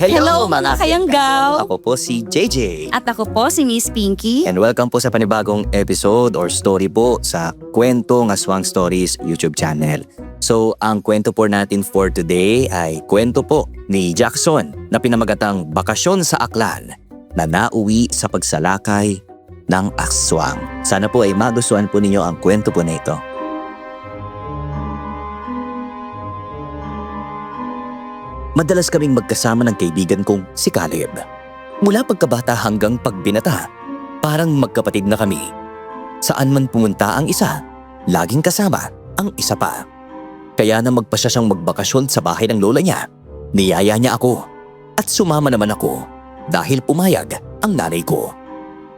Hello, mga kayanggaw! Ako po si JJ. At ako po si Miss Pinky. And welcome po sa panibagong episode or story po sa Kwento ng Aswang Stories YouTube channel. So, ang kwento po natin for today ay kwento po ni Jackson na pinamagatang Bakasyon sa Aklan na nauwi sa pagsalakay ng aswang. Sana po ay magustuhan po ninyo ang kwento po na ito. Madalas kaming magkasama ng kaibigan kong si Caleb. Mula pagkabata hanggang pagbinata, parang magkapatid na kami. Saan man pumunta ang isa, laging kasama ang isa pa. Kaya na magpasya siyang magbakasyon sa bahay ng lola niya. Niyaya niya ako at sumama naman ako dahil pumayag ang nanay ko.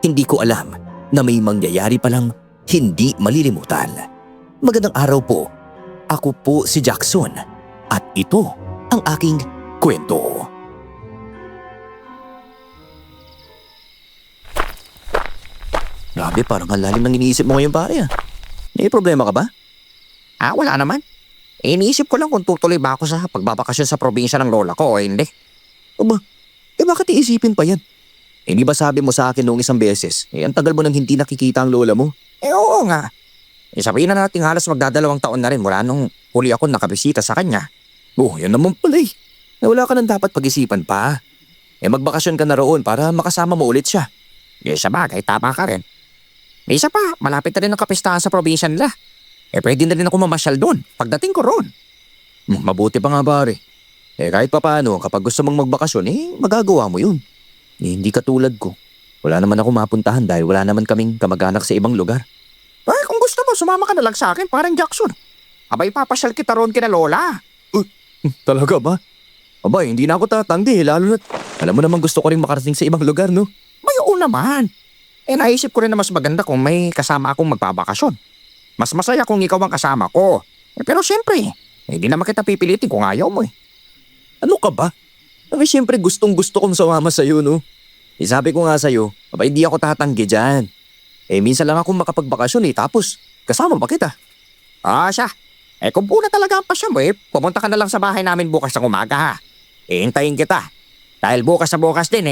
Hindi ko alam na may mangyayari palang hindi malilimutan. Magandang araw po. Ako po si Jackson at ito ang aking kwento. Grabe, parang ang lalim ng iniisip mo ngayon, pare. May problema ka ba? Wala naman. Iniisip ko lang kung tutuloy ba ako sa pagbabakasyon sa probinsya ng lola ko o hindi. Aba, bakit iisipin pa yan? Hindi ba sabi mo sa akin noong isang beses, ang tagal mo nang hindi nakikita ang lola mo? Oo nga. Sabihin na natin halos magdadalawang taon na rin mula nung huli ako nakabisita sa kanya. Yan naman pala eh. Wala ka nang dapat pag-isipan pa. Magbakasyon ka na roon para makasama mo ulit siya. Sa bagay, tama ka rin. May isa pa, malapit na rin ang kapistahan sa probinsya nila. Pwede na rin ako mamasyal doon pagdating ko roon. Mabuti pa nga pare. Kahit pa paano, kapag gusto mong magbakasyon, magagawa mo yun. Hindi katulad ko. Wala naman ako mapuntahan dahil wala naman kaming kamag-anak sa ibang lugar. Kung gusto mo, sumama ka na lang sa akin, parang Jackson. Abay, papasyal kita roon kina lola. Talaga ba? Abay, hindi na ako tatanggi, lalo na't alam mo naman gusto ko rin makarating sa ibang lugar, no? May oo naman. Naisip ko rin na mas maganda kung may kasama akong magbabakasyon. Mas masaya kung ikaw ang kasama ko. Pero syempre, hindi naman kita pipilitin kung ayaw mo eh. Ano ka ba? Siyempre gustong gusto kong sumama sa'yo, no? Sabi ko nga sa'yo, abay hindi ako tatanggi dyan. Minsan lang akong makapagbakasyon tapos kasama pa kita. Siya. Kung puna talaga ang pasya mo pumunta ka na lang sa bahay namin bukas ng umaga ha. Hintayin kita. Dahil bukas na bukas din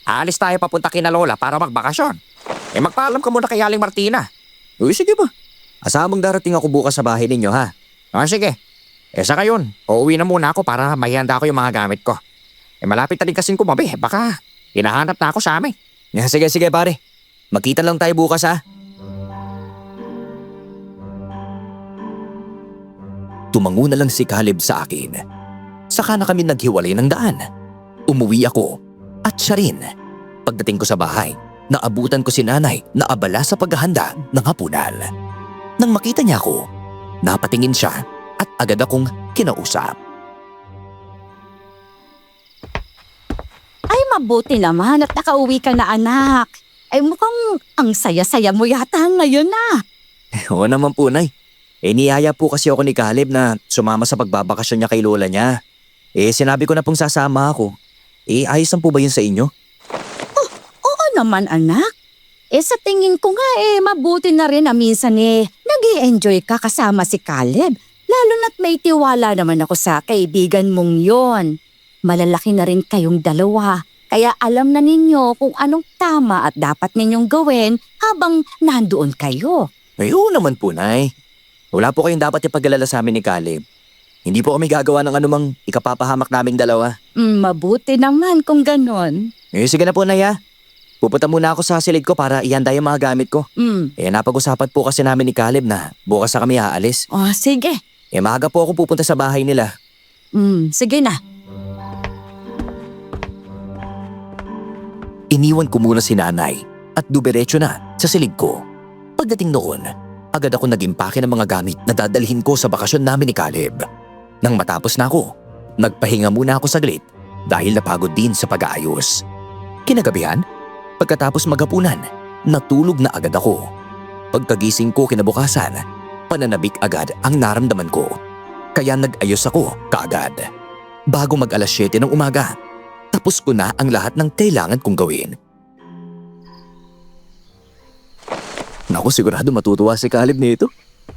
aalis tayo papunta kina lola para magbakasyon. Magpaalam ka muna kay Aling Martina. Sige ba? Asamang darating ako bukas sa bahay ninyo ha. Sige. Sa ngayon, uuwi na muna ako para mahihanda ko yung mga gamit ko. Malapit na rin kasing kumabi. Baka hinahanap na ako sa amin. Sige pare. Magkita lang tayo bukas ha. Tumango na lang si Caleb sa akin. Saka na kami naghiwalay ng daan. Umuwi ako at siya rin. Pagdating ko sa bahay, naabutan ko si nanay na abala sa paghahanda ng hapunan. Nang makita niya ako, napatingin siya at agad akong kinausap. Ay, mabuti naman at nakauwi ka na, anak. Ay, mukhang ang saya-saya mo yata ngayon na. Oo naman po, Nay. Niyaya po kasi ako ni Caleb na sumama sa pagbabakasyon niya kay lola niya. Sinabi ko na pong sasama ako. Ayos lang po ba yun sa inyo? Oo naman, anak. Sa tingin ko nga mabuti na rin na minsan nag-i-enjoy ka kasama si Caleb. Lalo na't may tiwala naman ako sa kaibigan mong yon. Malalaki na rin kayong dalawa. Kaya alam na ninyo kung anong tama at dapat ninyong gawin habang nandoon kayo. Oo naman po, Nay. Wala po kayong dapat ipag-alala sa amin ni Caleb. Hindi po kami gagawa ng anumang ikapapahamak naming dalawa. Mabuti naman kung ganon. Sige na po, Nay. Pupunta muna ako sa silid ko para ihanda yung mga gamit ko. Napag-usapan po kasi namin ni Caleb na bukas na kami aalis. Sige. Maaga po ako pupunta sa bahay nila. Sige na. Iniwan ko muna si nanay at dumiretso na sa silid ko. Pagdating noon, agad ako nag-impake ng mga gamit na dadalhin ko sa bakasyon namin ni Caleb. Nang matapos na ako, nagpahinga muna ako saglit dahil napagod din sa pag-aayos. Kinagabihan, pagkatapos maghapunan, natulog na agad ako. Pagkagising ko kinabukasan, pananabik agad ang naramdaman ko. Kaya nag-ayos ako kaagad. Bago mag-alas 7 ng umaga, tapos ko na ang lahat ng kailangan kong gawin. Naku, sigurado matutuwa si Caleb nito.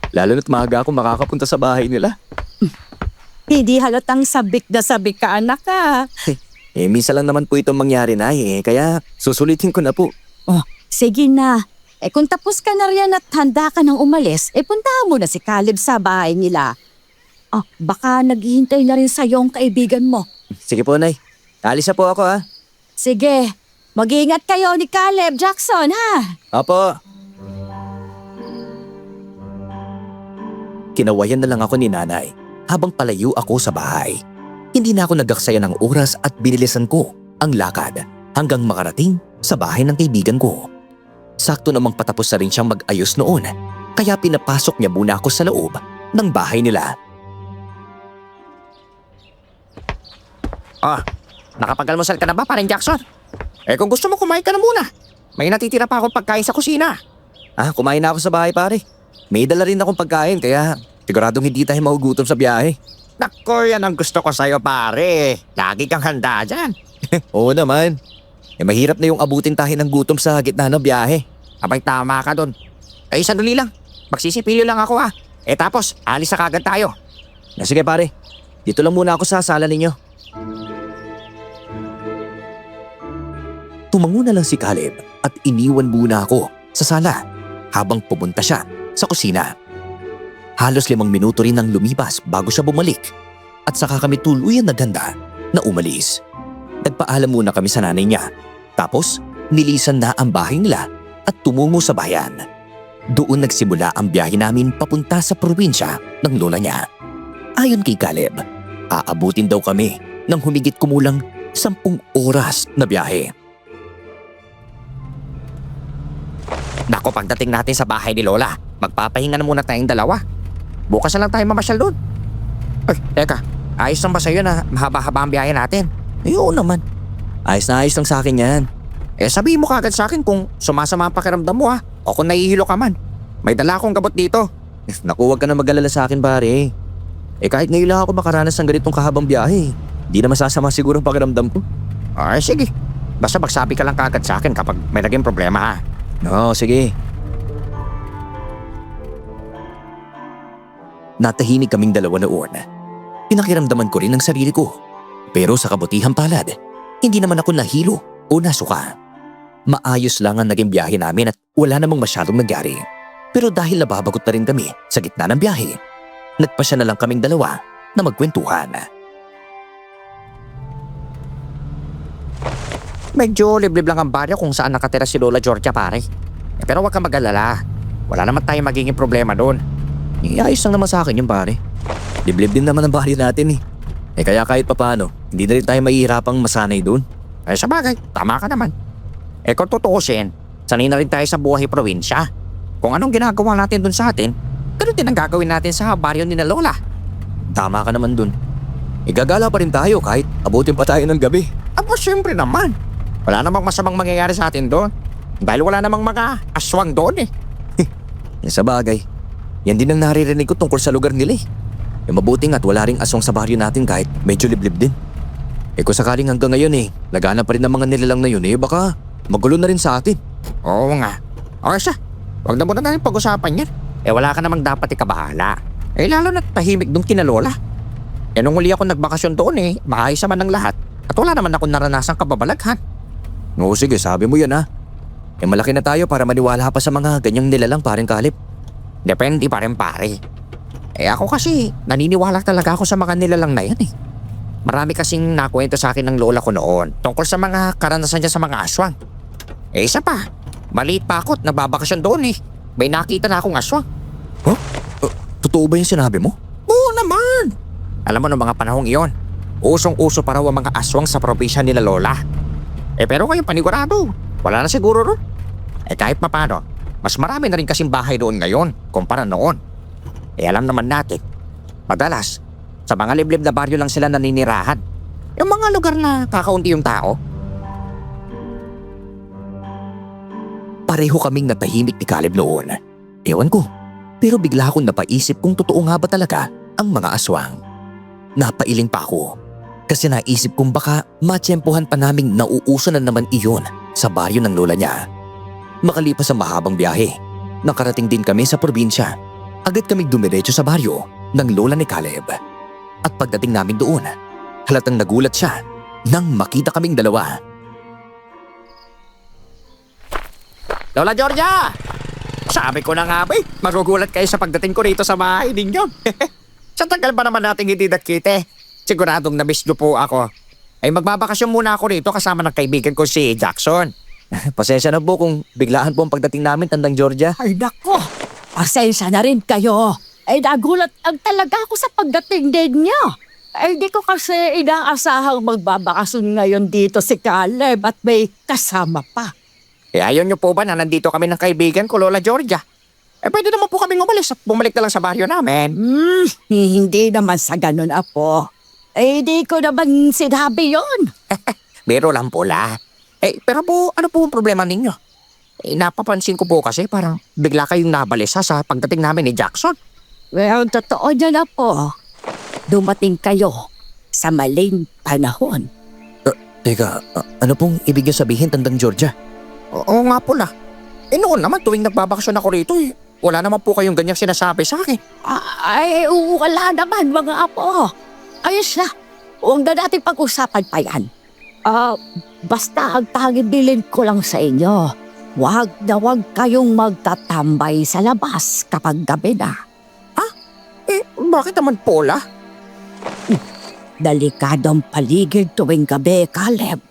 Lalo na't maaga ako makakapunta sa bahay nila. Hindi halatang sabik na sabik ka, anak ka. Minsan lang naman po itong mangyari na kaya susulitin ko na po. Sige na. Kung tapos ka na riyan at handa ka nang umalis, puntahan mo na si Caleb sa bahay nila. Baka naghihintay na rin sa'yo ang kaibigan mo. Sige po, Nay. Alis na po ako, ha? Sige, mag-iingat kayo ni Caleb, Jackson, ha? Opo. Kinawayan na lang ako ni Nanay habang palayo ako sa bahay. Hindi na ako nagaksaya ng oras at binilisan ko ang lakad hanggang makarating sa bahay ng kaibigan ko. Sakto namang patapos na rin siyang mag-ayos noon, kaya pinapasok niya muna ako sa loob ng bahay nila. Nakapag-almusal ka na ba, paring Jackson? Kung gusto mo, kumain ka na muna. May natitira pa akong pagkain sa kusina. Kumain na ako sa bahay, pare. May dala rin akong pagkain kaya siguradong hindi tayo magugutom sa biyahe. Nako, yan ang gusto ko sa'yo, pare. Lagi kang handa dyan. Oo naman. Mahirap na yung abutin tayo ng gutom sa gitna ng biyahe. Abay, tama ka dun. Sandali lang. Magsisipilyo lang ako, ha. Tapos, alis na kagad tayo. Sige pare, dito lang muna ako sa sala ninyo. Tumango na lang si Caleb at iniwan muna ako sa sala habang pumunta siya sa kusina. Halos 5 minuto rin ang lumipas bago siya bumalik at saka kami tuluyan naghanda na umalis. Nagpaalam muna kami sa nanay niya. Tapos nilisan na ang bahay nila at tumungo sa bayan. Doon nagsimula ang biyahe namin papunta sa probinsya ng lola niya. Ayon kay Caleb, aabutin daw kami ng humigit kumulang 10 oras na biyahe. Nako, pagdating natin sa bahay ni Lola, magpapahinga na muna tayong dalawa. Bukas na lang tayo mamasyal doon. Teka, ayos lang ba sa'yo na mahaba-haba ang biyahe natin? Oo naman. Ayos na ayos lang sa akin yan. Sabihin mo kagad sa akin kung sumasama ang pakiramdam mo, ha? O kung nahihilo ka man. May dala akong gamot dito. Naku, huwag ka na mag-alala sa akin pare. Kahit ngayon lang ako makaranas ng ganitong kahabang biyahe, di na masasama siguro ang pakiramdam ko. Sige. Basta magsabi ka lang kagad sa akin kapag may naging problema, ha? Oo, sige. Natahimik kaming dalawa noon. Pinakiramdaman ko rin ang sarili ko. Pero sa kabutihang palad, hindi naman ako nahilo o nasuka. Maayos lang ang naging biyahe namin at wala namang masyadong nangyari. Pero dahil nababagot na rin kami sa gitna ng biyahe, nagpasya na lang kaming dalawa na magkwentuhan. Medyo liblib lang ang baryo kung saan nakatira si Lola Georgia, pare. Pero huwag kang mag-alala. Wala naman tayong magiging problema doon. Ayos lang naman sa akin yung pare. Liblib din naman ang baryo natin kaya kahit papano, hindi na rin tayo mahihirapang masanay doon. Sa bagay, tama ka naman. Kung tutuusin, sanay na rin tayo sa buhay probinsya. Kung anong ginagawa natin doon sa atin, ganun din ang gagawin natin sa baryo ni na Lola. Tama ka naman doon. Igagala pa rin tayo kahit abutin pa tayo ng gabi. Siyempre naman. Wala namang masamang mangyayari sa atin doon. Dahil wala namang mga aswang doon. Sa bagay, yan din ang naririnig ko tungkol sa lugar nila. Mabuti nga't wala ring aswang sa baryo natin kahit medyo liblib din. Kung sakaling hanggang ngayon lagana pa rin ang mga nilalang na yun baka magulo na rin sa atin. Oo nga. Siya, huwag na muna natin pag-usapan yan. Wala ka namang dapat ikabahala. Lalo na't tahimik doon kina Lola. Nung uli ako nagbakasyon doon maayos naman ng lahat. At wala naman ako naranasang kababalaghan. Oo sige, sabi mo yan malaki na tayo para maniwala pa sa mga ganyang nilalang paring Caleb. Depende pa rin pare. Ako kasi naniniwala talaga ako sa mga nilalang na yan Marami kasing nakwento sa akin ng lola ko noon tungkol sa mga karanasan niya sa mga aswang. Isa pa, maliit pa ako at nagbabakasyon doon May nakita na akong aswang. Totoo ba yung sinabi mo? Oo naman. Alam mo noong mga panahong iyon, usong-uso pa raw ang mga aswang sa probinsya nila Lola. Pero ngayon panigurado, wala na siguro ron. Kahit papano, mas marami na rin kasing bahay doon ngayon kumpara noon. Alam naman natin, madalas, sa mga liblib na baryo lang sila naninirahan. Yung mga lugar na kakaunti yung tao. Pareho kaming natahimik ni Caleb noon. Ewan ko, pero bigla akong napaisip kung totoo nga ba talaga ang mga aswang. Napailing pa ako kasi naisip kong baka matsyempohan pa naming nauuso na naman iyon sa baryo ng lola niya. Makalipas ang mahabang biyahe, nakarating din kami sa probinsya. Agad kaming dumiretso sa baryo ng lola ni Caleb. At pagdating namin doon, halatang nagulat siya nang makita kaming dalawa. Lola Georgia! Sabi ko na nga ba magugulat kayo sa pagdating ko rito sa bahay ninyo. Sa tagal ba naman natin hindi nakita? Siguradong na-miss niyo po ako. Ay magbabakasyon muna ako rito kasama ng kaibigan ko si Jackson. Pasensya na po kung biglaan po ang pagdating namin, Tandang Georgia. Ay nako, pasensya na rin kayo. Ay nagulat ang talaga ako sa pagdating din niyo. Ay di ko kasi inaasahang magbabakasyon ngayon dito si Caleb at may kasama pa. Ayaw niyo po ba na nandito kami ng kaibigan ko, Lola Georgia? Pwede naman po kaming umalis at bumalik na lang sa baryo namin. Hindi naman sa ganun, Apo. Di ko naman sinabi yon. Biro lang po la. Pero po, ano po ang problema ninyo? Napapansin ko po kasi parang bigla kayong nabalisa sa pagdating namin ni Jackson. Well, totoo niya na po. Dumating kayo sa maling panahon. Teka, ano pong ibig niyo sabihin, Tandang Georgia? Oo nga po la. Noon naman tuwing nagbabakasyon ako rito wala naman po kayong ganyang sinasabi sa akin. Wala naman mga Apo. Ayos na. Huwag na natin pag-usapan pa yan. Basta ang tanging bilin ko lang sa inyo. Huwag kayong magtatambay sa labas kapag gabi na. Bakit naman po la? Delikado ang paligid tuwing gabi, Caleb.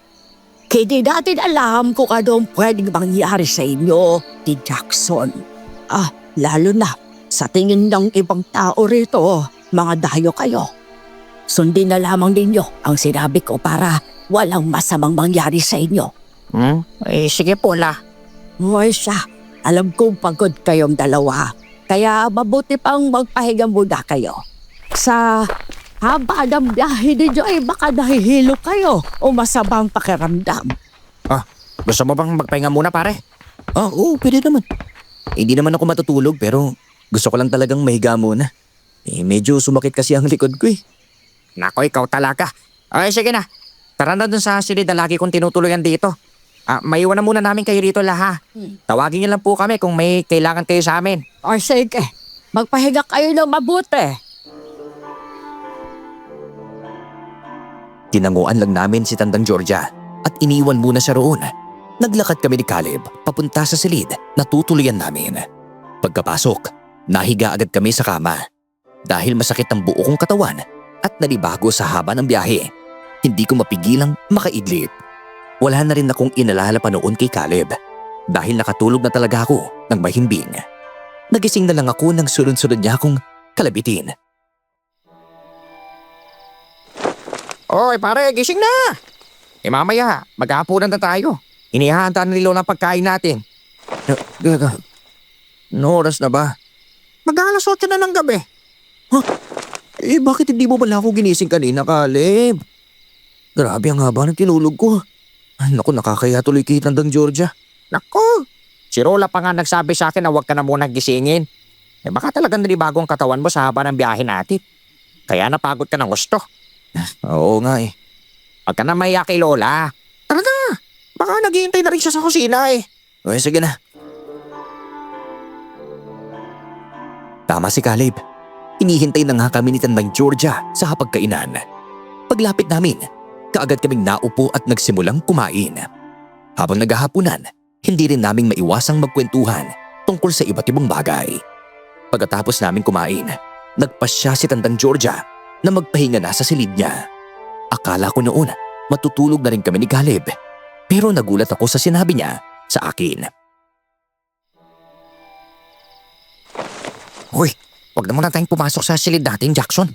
Hindi natin alam kung anong pwedeng mangyari sa inyo ni Jackson. Lalo na sa tingin ng ibang tao rito, mga dayo kayo. Sundin na lamang ninyo ang sinabi ko para walang masamang mangyari sa inyo. Sige po la. Huwag siya. Alam kong pagod kayong dalawa. Kaya mabuti pang magpahinga muna kayo. Sa haba ng biyahe ninyo ay baka nahihilo kayo o masamang pakiramdam. Gusto mo bang magpahinga muna pare? Oo, pwede naman. Hindi naman ako matutulog pero gusto ko lang talagang mahiga muna. Medyo sumakit kasi ang likod ko. Nako, ikaw talaga. Sige na. Tara na dun sa silid na lagi kong tinutuluyan dito. Maiwan na muna namin kayo rito laha. Tawagin niyo lang po kami kung may kailangan kayo sa amin. Sige, magpahinga kayo ng mabuti. Tinanguan lang namin si Tandang Georgia at iniwan muna siya roon. Naglakad kami ni Caleb papunta sa silid na tutuluyan namin. Pagkapasok, nahiga agad kami sa kama. Dahil masakit ang buo kong katawan at nalibago sa haba ng biyahe, hindi ko mapigilang makaidlip. Wala na rin akong inalala pa noon kay Caleb dahil nakatulog na talaga ako ng mahimbing. Nagising na lang ako nang sunod-sunod niya akong kalabitin. Oy pare, gising na! Mamaya, maghahaponan na tayo. Inihahanda na ni Lola ang pagkain natin. No oras na ba? Mag-alas 8 na ng gabi. Bakit hindi mo pala ako ginising kanina, Caleb? Grabe ang haba ng tinulog ko. Ay, naku, nakakaya tuloy kay Tandang Georgia. Nako, si Lola pa nga nagsabi sa akin na huwag ka na muna gisingin. Baka talagang nalibago ang katawan mo sa haba ng biyahe natin. Kaya napagod ka ng gusto. Oo nga eh. Huwag ka na mahiya kay Lola. Tara na, baka naghihintay na rin siya sa kusina Okay, sige na. Tama si Caleb. Inihintay na nga kami ni Tandang Georgia sa hapagkainan. Paglapit namin, kaagad kaming naupo at nagsimulang kumain. Habang naghahapunan, hindi rin naming maiwasang magkwentuhan tungkol sa iba't ibang bagay. Pagkatapos namin kumain, nagpasya si Tandang Georgia na magpahinga na sa silid niya. Akala ko noon matutulog na rin kami ni Caleb, pero nagulat ako sa sinabi niya sa akin. Uy, huwag na muna tayong pumasok sa silid natin, Jackson.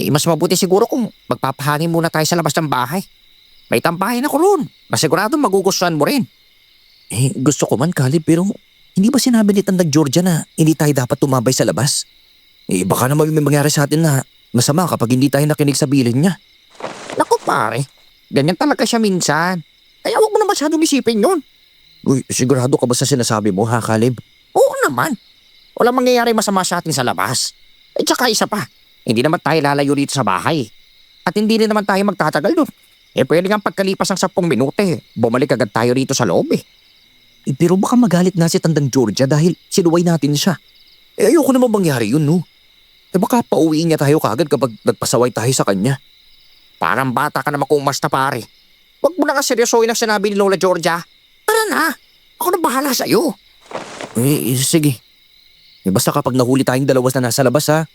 Mas mabuti siguro kung magpapahangin muna tayo sa labas ng bahay. May tambahin ako roon. Masigurado magugustuhan mo rin. Gusto ko man, Caleb, pero hindi ba sinabi ni Tandang Georgia na hindi tayo dapat tumambay sa labas? Baka naman may mangyari sa atin na masama kapag hindi tayo nakinig sa bilin niya. Naku pare, ganyan talaga siya minsan. Kaya huwag mo na masyadong isipin yun. Uy, sigurado ka ba sa sinasabi mo, ha, Caleb? Oo naman. Walang mangyayari masama sa atin sa labas. Tsaka isa pa, hindi naman tayo lalayo rito sa bahay. At hindi rin naman tayo magtatagal doon. Pwede nga pagkalipas ng 10 minuto bumalik agad tayo rito sa loob Pero baka magalit na si Tandang Georgia dahil sinuway natin siya. Ayoko naman mangyari yun, no? Baka pauwiin niya tayo kaagad kapag nagpasaway tayo sa kanya. Parang bata ka naman kung umasta pare. Huwag mo na nga seryosohin ang sinabi ni Lola Georgia. Tara na, ako na bahala sa'yo. Sige. Basta kapag nahuli tayong dalawa na nasa labas ha,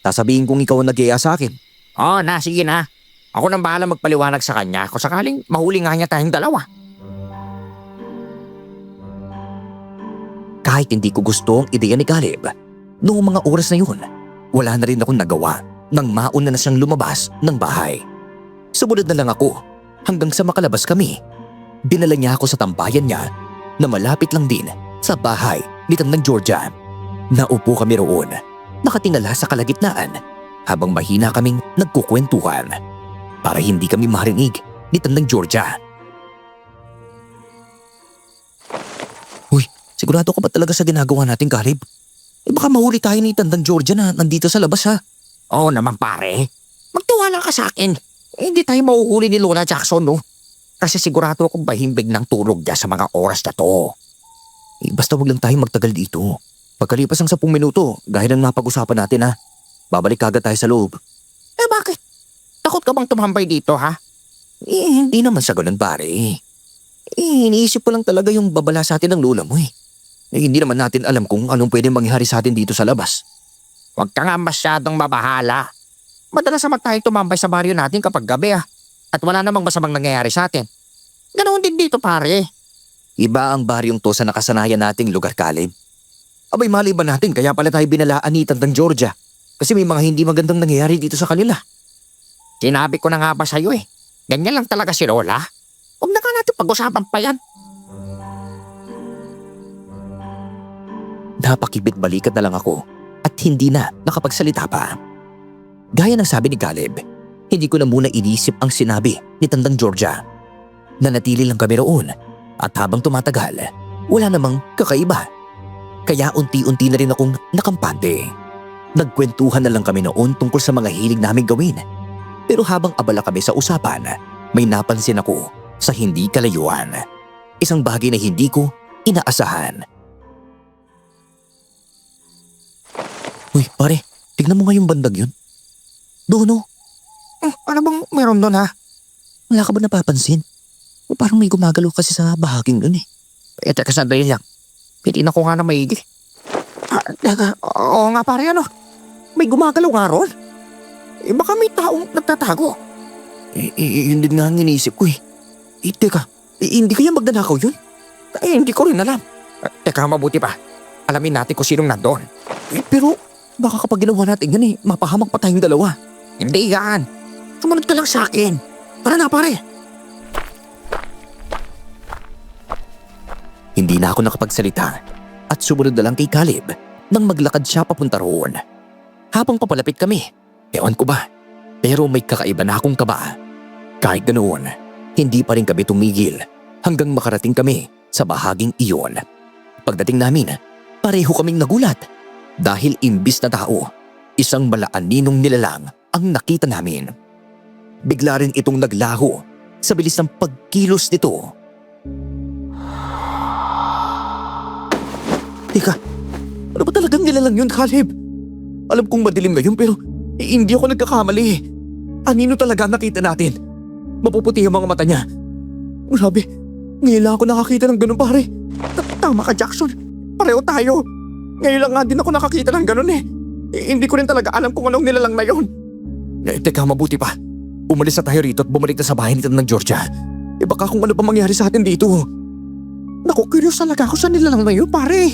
sasabihin kong ikaw ang nag-iaya sa akin. Oo na, sige na. Ako nang bahala magpaliwanag sa kanya kung sakaling mahuli nga niya tayong dalawa. Kahit hindi ko gusto ang ideya ni Caleb, noong mga oras na yun, wala na rin akong nagawa nang mauna na siyang lumabas ng bahay. Sumunod na lang ako hanggang sa makalabas kami. Dinala niya ako sa tambayan niya na malapit lang din sa bahay ni Tandang Georgia. Naupo kami roon, nakatingala sa kalagitnaan habang mahina kaming nagkukwentuhan para hindi kami marinig ni Tandang Georgia. Sigurado ka ba talaga sa ginagawa natin, Caleb? Baka mahuli tayo ni Tandang Georgia na nandito sa labas ha. Oo naman pare. Magtiwala ka sa akin. Hindi tayo mahuhuli ni Lola Jackson no. Kasi sigurado akong bahimbig ng tulog niya sa mga oras na to. Basta wag lang tayo magtagal dito. Pagkalipas ng 10 minuto, gaya ng napag-usapan natin ha. Babalik agad tayo sa loob. Bakit? Takot ka bang tumambay dito ha? Hindi naman sa ganun pare. Iniisip ko lang talaga yung babala sa atin ng lola mo eh. Hindi naman natin alam kung anong pwedeng mangyari sa atin dito sa labas. Huwag ka nga masyadong mabahala. Madalas naman tayong tumambay sa baryo natin kapag gabi At wala namang masamang nangyayari sa atin. Ganoon din dito pare. Iba ang baryong to sa nakasanayan nating lugar, Caleb. Abay mali ba natin kaya pala tayo binalaan ni Tandang Georgia? Kasi may mga hindi magandang nangyayari dito sa kanila. Sinabi ko na nga ba sa'yo Ganyan lang talaga si Lola. Huwag na nga natin pag-usapan pa yan. Napakibit balikat na lang ako at hindi na nakapagsalita pa. Gaya ng sabi ni Caleb, hindi ko na muna inisip ang sinabi ni Tandang Georgia. Nanatili lang kami roon at habang tumatagal, wala namang kakaiba. Kaya unti-unti na rin akong nakampante. Nagkwentuhan na lang kami noon tungkol sa mga hilig naming gawin. Pero habang abala kami sa usapan, may napansin ako sa hindi kalayuan. Isang bagay na hindi ko inaasahan. Uy, pare, tignan mo nga yung bandag yun. Doon Ano bang meron doon ha? wala ka ba napapansin? Parang may gumagalaw kasi sa bahaging doon eh. Teka sandali lang. Pitin ako nga na maigi. Teka, oo nga pare May gumagalaw nga ron. Baka may taong nagtatago. Yun din nga ang iniisip ko eh. Teka, hindi kaya magnanakaw yun? Hindi ko rin alam. Teka, mabuti pa. Alamin natin kung sinong nandoon. Pero baka kapag ginawa natin yan mapahamak pa tayong dalawa. Hindi yan. Sumunod ka lang sa akin. Tara na pare. Hindi na ako nakapagsalita at sumunod na lang kay Caleb nang maglakad siya papunta roon. Habang papalapit kami, ewan ko ba, pero may kakaiba na akong kaba. Kahit ganoon, hindi pa rin kami tumigil hanggang makarating kami sa bahaging iyon. Pagdating namin, pareho kaming nagulat dahil imbis na tao, isang malaaninong nilalang ang nakita namin. Bigla rin itong naglaho sa bilis ng pagkilos nito. Teka, ano ba talagang nilalang yun, Caleb? Alam kong madilim ngayon pero hindi ako nagkakamali. Anino talaga nakita natin? Mapuputi ang mga mata niya. Grabe, ngayon lang ako nakakita ng ganun pare. Tama ka Jackson. Pareho tayo. Ngayon lang nga din ako nakakita ng ganun Hindi ko rin talaga alam kung anong nilalang na yun. Teka, mabuti pa. Umalis na tayo rito at bumalik na sa bahay nito ng Georgia. Baka kung ano pa mangyari sa atin dito. Naku, curious talaga ako sa nilalang na yun pare.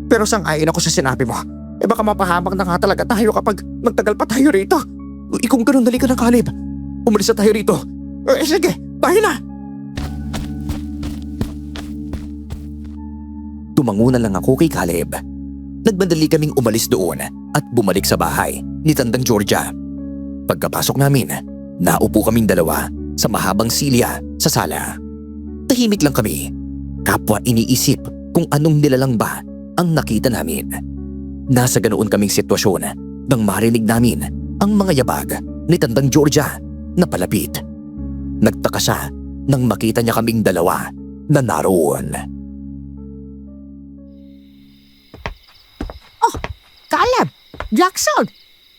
Pero sang-ayon ako sa sinabi mo. Baka mapahamak na nga talaga tayo kapag magtagal pa tayo rito. Kung ganun, dali ka ng Caleb. Umalis na tayo rito. Sige, tayo na. Tumangunan lang ako kay Caleb. Nagmadali kaming umalis doon at bumalik sa bahay ni Tandang Georgia. Pagkapasok namin, naupo kaming dalawa sa mahabang silya sa sala. Tahimik lang kami. Kapwa iniisip kung anong nilalang ba ang nakita namin. Nasa ganoon kaming sitwasyon nang marinig namin ang mga yabag ni Tandang Georgia na palapit. Nagtaka siya nang makita niya kaming dalawa na naroon. Caleb! Jackson!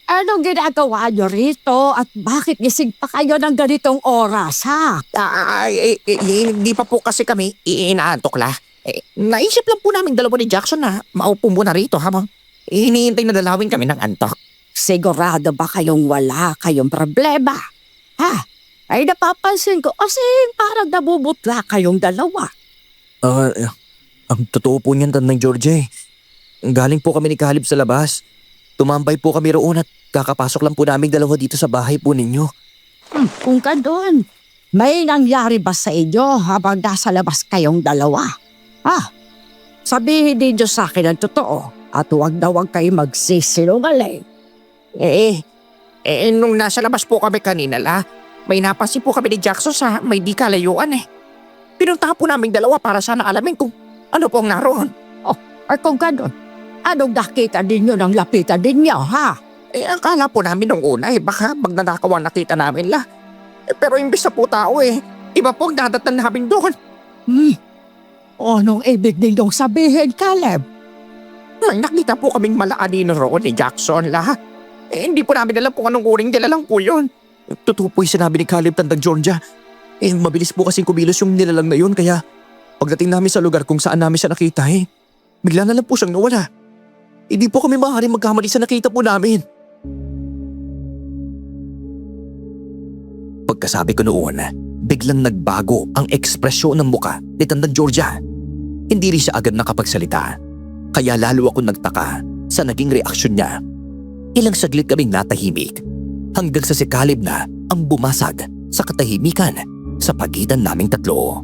Anong ginagawa niyo rito at bakit gising pa kayo ng ganitong oras, ha? Hindi pa po kasi kami inaantok la. Naisip lang po namin dalawa ni Jackson na maupo muna rito habang hinihintay na dalawin kami ng antok. Sigurado ba kayong wala kayong problema? Ha? Ay napapansin ko kasi parang nabubutla kayong dalawa. Ang totoo po niyan, Tandang Georgia eh. Galing po kami ni Caleb sa labas. Tumambay po kami roon at kakapasok lang po namin dalawa dito sa bahay po ninyo. Kung ka doon, may nangyari ba sa inyo habang nasa labas kayong dalawa? Ha? Sabihin ninyo sa akin ang totoo at huwag na huwag kayo magsisinungaling. Nung nasa labas po kami kanina la, may napansin po kami ni Jackson sa may di kalayuan eh. Pinunta po namin dalawa para sana alamin kung ano po ang naroon. Ay kung gano'n, anong nakita ninyo ng lapitan ninyo, ha? Akala po namin nung una baka magnanakaw ang nakita namin la. Pero imbis na po tao iba po ang dadatan namin doon. Anong ibig ninyong sabihin, Caleb? May nakita po kaming malaanino roon ni Jackson la. Hindi po namin alam kung anong uring nilalang po yun. Totoo po yung sinabi ni Caleb, Tandang Georgia. Mabilis po kasing kumilos yung nilalang na yun kaya pagdating namin sa lugar kung saan namin siya nakita bigla na lang po siyang nawala. Hindi po kami maaaring magkamali sa nakita po namin. Pagkasabi ko noon, biglang nagbago ang ekspresyon ng muka ni Tandang Georgia. Hindi rin siya agad nakapagsalita. Kaya lalo ako nagtaka sa naging reaksyon niya. Ilang saglit kaming natahimik hanggang sa si Caleb na ang bumasag sa katahimikan sa pagitan naming tatlo.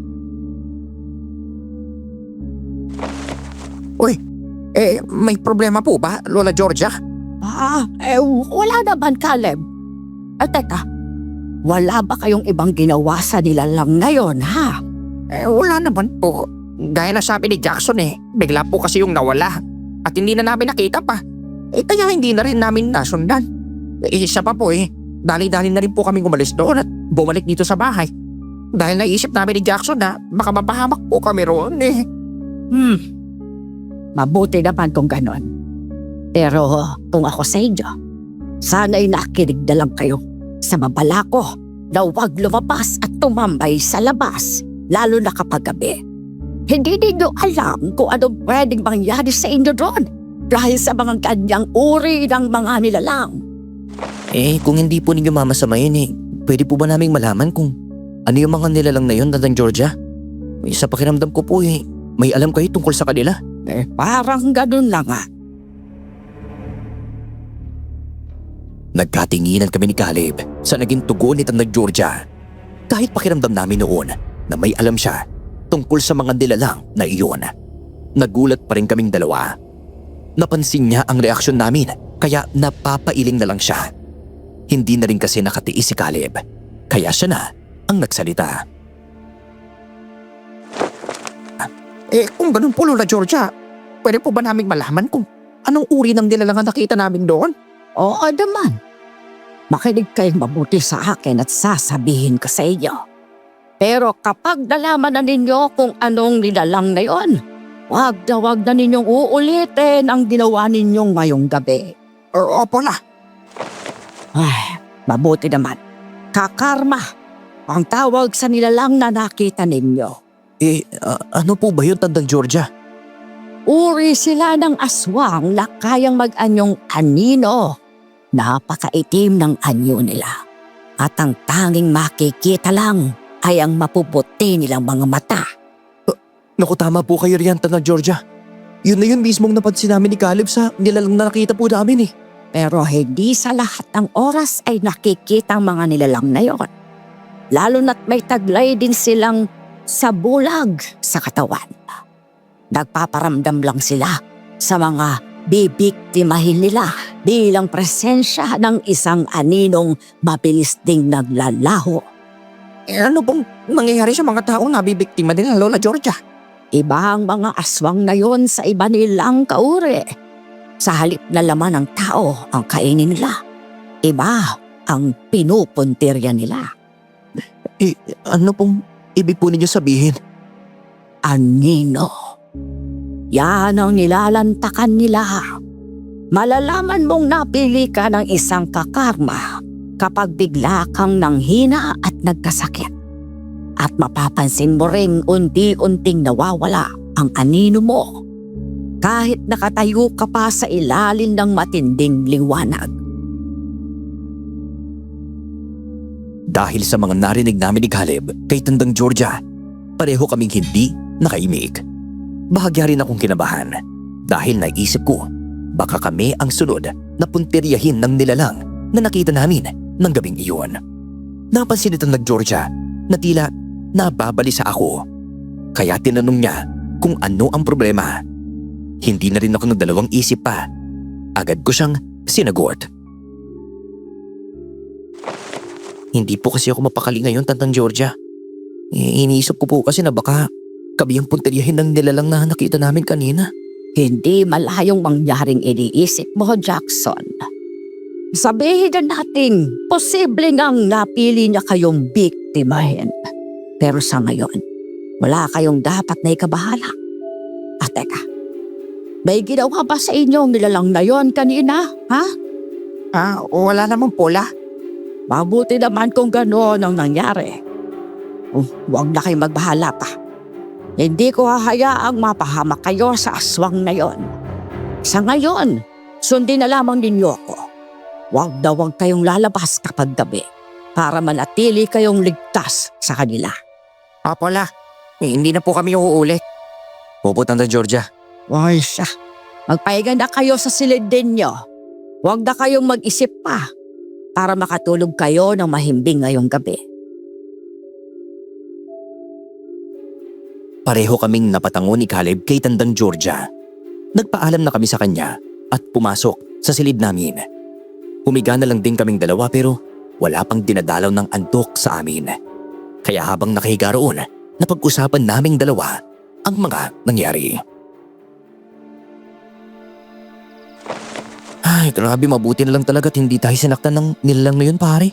May problema po ba, Lola Georgia? Wala naman, Caleb. Teka, wala ba kayong ibang ginawa sa nilalang ngayon, ha? Wala naman po. Gaya na sabi ni Jackson bigla po kasi yung nawala. At hindi na namin nakita pa. Kaya hindi na rin namin nasundan. Isa pa po dali-dali na rin po kaming umalis doon at bumalik dito sa bahay. Dahil naisip namin ni Jackson na baka mapahamak po kami roon Mabuti naman kung ganon. Pero kung ako sa inyo, sana'y nakinig na lang kayo sa babala ko na huwag lumabas at tumambay sa labas, lalo na kapag gabi. Hindi ninyo alam kung anong pwedeng mangyari sa inyo doon dahil sa mga kanyang uri ng mga nilalang. Kung hindi po ninyo mamasamayin pwede po ba naming malaman kung ano yung mga nilalang na yun, Tandang Georgia? Sa pakiramdam ko po may alam kayo tungkol sa kanila. Parang ganun lang nga. Nagkatinginan kami ni Caleb sa naging tugon ni Tandang Georgia. Kahit pakiramdam namin noon na may alam siya tungkol sa mga nilalang na iyon. Nagulat pa rin kaming dalawa. Napansin niya ang reaksyon namin kaya napapailing na lang siya. Hindi na rin kasi nakatiis si Caleb kaya siya na ang nagsalita. Kung ganun po, Lola Georgia, pwede po ba naming malaman kung anong uri ng nilalang ang nakita namin doon? Oo naman. Makinig kayong mabuti sa akin at sasabihin ko sa inyo. Pero kapag nalaman na ninyo kung anong nilalang na yon, wag na ninyong uulitin ang ginawa ninyong ngayong gabi. Opo la. Mabuti naman. Kakarma ang tawag sa nilalang na nakita ninyo. Ano po ba yun, Tandang Georgia? Uri sila ng aswang na kayang mag-anyong anino. Napakaitim ng anyo nila. At ang tanging makikita lang ay ang mapuputi nilang mga mata. Naku, tama po kayo riyan, Tandang Georgia. Yun na yun mismong napansin namin ni Caleb sa nilalang na nakita po namin Pero hindi sa lahat ng oras ay nakikita ang mga nilalang na yon. Lalo na't may taglay din silang sa bulag sa katawan. Nagpaparamdam lang sila sa mga bibiktimahin nila bilang presensya ng isang aninong mabilis ding naglalaho. Ano pong nangyayari sa mga taong nabibiktima din ng Lola Georgia? Iba ang mga aswang na yon sa iba nilang kauri. Sa halip na laman ng tao ang kainin nila, iba ang pinupuntirya nila. Ano pong ibig po ninyo sabihin? Anino. Yan ang nilalantakan nila. Malalaman mong napili ka ng isang kakarma kapag bigla kang nanghina at nagkasakit. At mapapansin mo ring unti-unting nawawala ang anino mo kahit nakatayo ka pa sa ilalim ng matinding liwanag. Dahil sa mga narinig namin ni Caleb kay Tandang Georgia, pareho kaming hindi nakaimik. Bahagya rin akong kinabahan dahil naisip ko baka kami ang sunod na punteriyahin ng nilalang na nakita namin ng gabing iyon. Napansin ni Tandang Georgia na tila nababalisa ako. Kaya tinanong niya kung ano ang problema. Hindi na rin ako nagdalawang isip pa. Agad ko siyang sinagot. Hindi po kasi ako mapakali ngayon, Tandang Georgia. Iniisip ko po kasi na baka kami ang punteriyahin ng nilalang na nakita namin kanina. Hindi malayong mangyaring iniisip mo, Jackson. Sabihin na natin, posible ngang napili niya kayong biktimahin. Pero sa ngayon, wala kayong dapat na ikabahala. At teka, may ginawa ba sa inyo ang nilalang na yon kanina, ha? Wala naman pula. Mabuti naman kung gano'n ang nangyari. Huwag na kayong magbahala pa. Hindi ko hahayaang mapahamak kayo sa aswang na yon. Sa ngayon, sundin na lamang ninyo ako. Huwag kayong lalabas kapag gabi para manatili kayong ligtas sa kanila. Pula, hindi na po kami uulit. Opo, Tandang Georgia. Ay siya, magpahinga na kayo sa silid ninyo. Huwag na kayong mag-isip pa para makatulog kayo ng mahimbing ngayong gabi. Pareho kaming napatango ni Caleb kay Tandang Georgia. Nagpaalam na kami sa kanya at pumasok sa silid namin. Humiga na lang din kaming dalawa pero wala pang dinadalaw ng antok sa amin. Kaya habang nakahiga roon, napag-usapan naming dalawa ang mga nangyari. Ay, grabe, mabuti na lang talaga at hindi tayo sinaktan ng nilalang na yun, pare.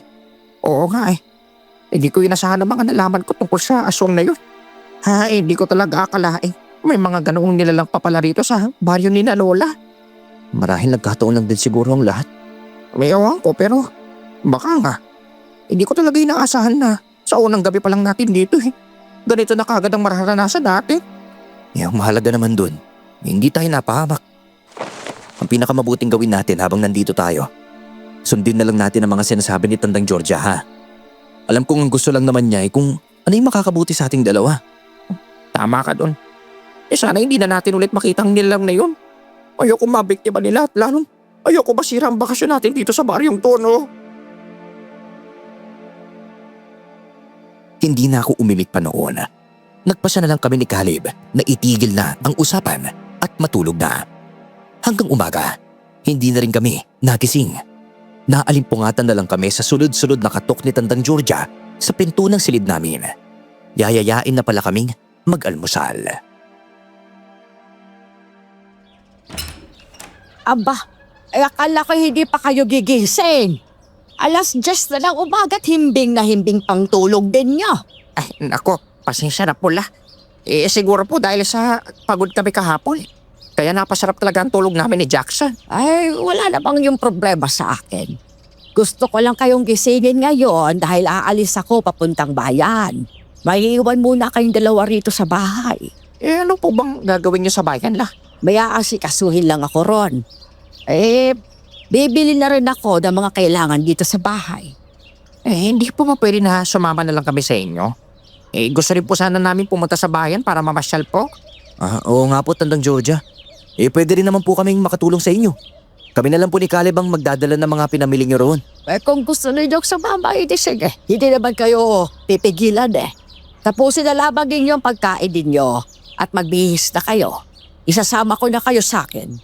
Oo nga eh. Hindi ko inasahan ang mga nalaman ko tungkol sa aswang na yun. Hindi ko talaga akalain. May mga ganoong nilalang pa pala rito sa baryo ni na Lola. Marahil nagkataon lang din siguro ang lahat. May ewan ko pero baka nga. Hindi ko talaga inaasahan na sa unang gabi pa lang natin dito eh. Ganito na kagad ang mararanasan natin. Ang mahalaga naman dun, hindi tayo napahamak. Ang pinakamabuting gawin natin habang nandito tayo, sundin na lang natin ang mga sinasabi ni Tandang Georgia, ha? Alam kong ang gusto lang naman niya ay kung ano yung makakabuti sa ating dalawa. Tama ka doon. Sana hindi na natin ulit makita ang nilalang na yun. Ayoko mabiktima nila at lalong ayoko masira ang bakasyon natin dito sa baryong to, no? Hindi na ako umimik pa noon. Nagpasya na lang kami ni Caleb na itigil na ang usapan at matulog na. Hanggang umaga, hindi na rin kami nagising. Naalimpungatan na lang kami sa sunod-sunod na katok ni Tandang Georgia sa pinto ng silid namin. Yayayain na pala kaming mag-almusal. Aba, akala ko hindi pa kayo gigising. 10:00 na lang umaga't himbing na himbing pang tulog din niyo. Ay, nako, pasensya na pula. Siguro po dahil sa pagod kami kahapon. Kaya napasarap talaga ang tulog namin ni Jackson. Ay, wala namang yung problema sa akin. Gusto ko lang kayong gisingin ngayon dahil aalis ako papuntang bayan. Maiiwan muna kayong dalawa rito sa bahay. Ano po bang gagawin niyo sa bayan la? May aasikasuhin lang ako ron. Bibili na rin ako ng mga kailangan dito sa bahay. Hindi po pwede na sumama na lang kami sa inyo. Gusto rin po sana namin pumunta sa bayan para mamasyal po. Oo nga po, Tandang Georgia. Pwede rin naman po kaming makatulong sa inyo. Kami na lang po ni Caleb ang magdadala ng mga pinamili niyo roon. Kung gusto ninyo sumama, sige. Hindi naman kayo pipigilan eh. Tapusin na lamang ninyo ang pagkain ninyo at magbihis na kayo. Isasama ko na kayo sa akin.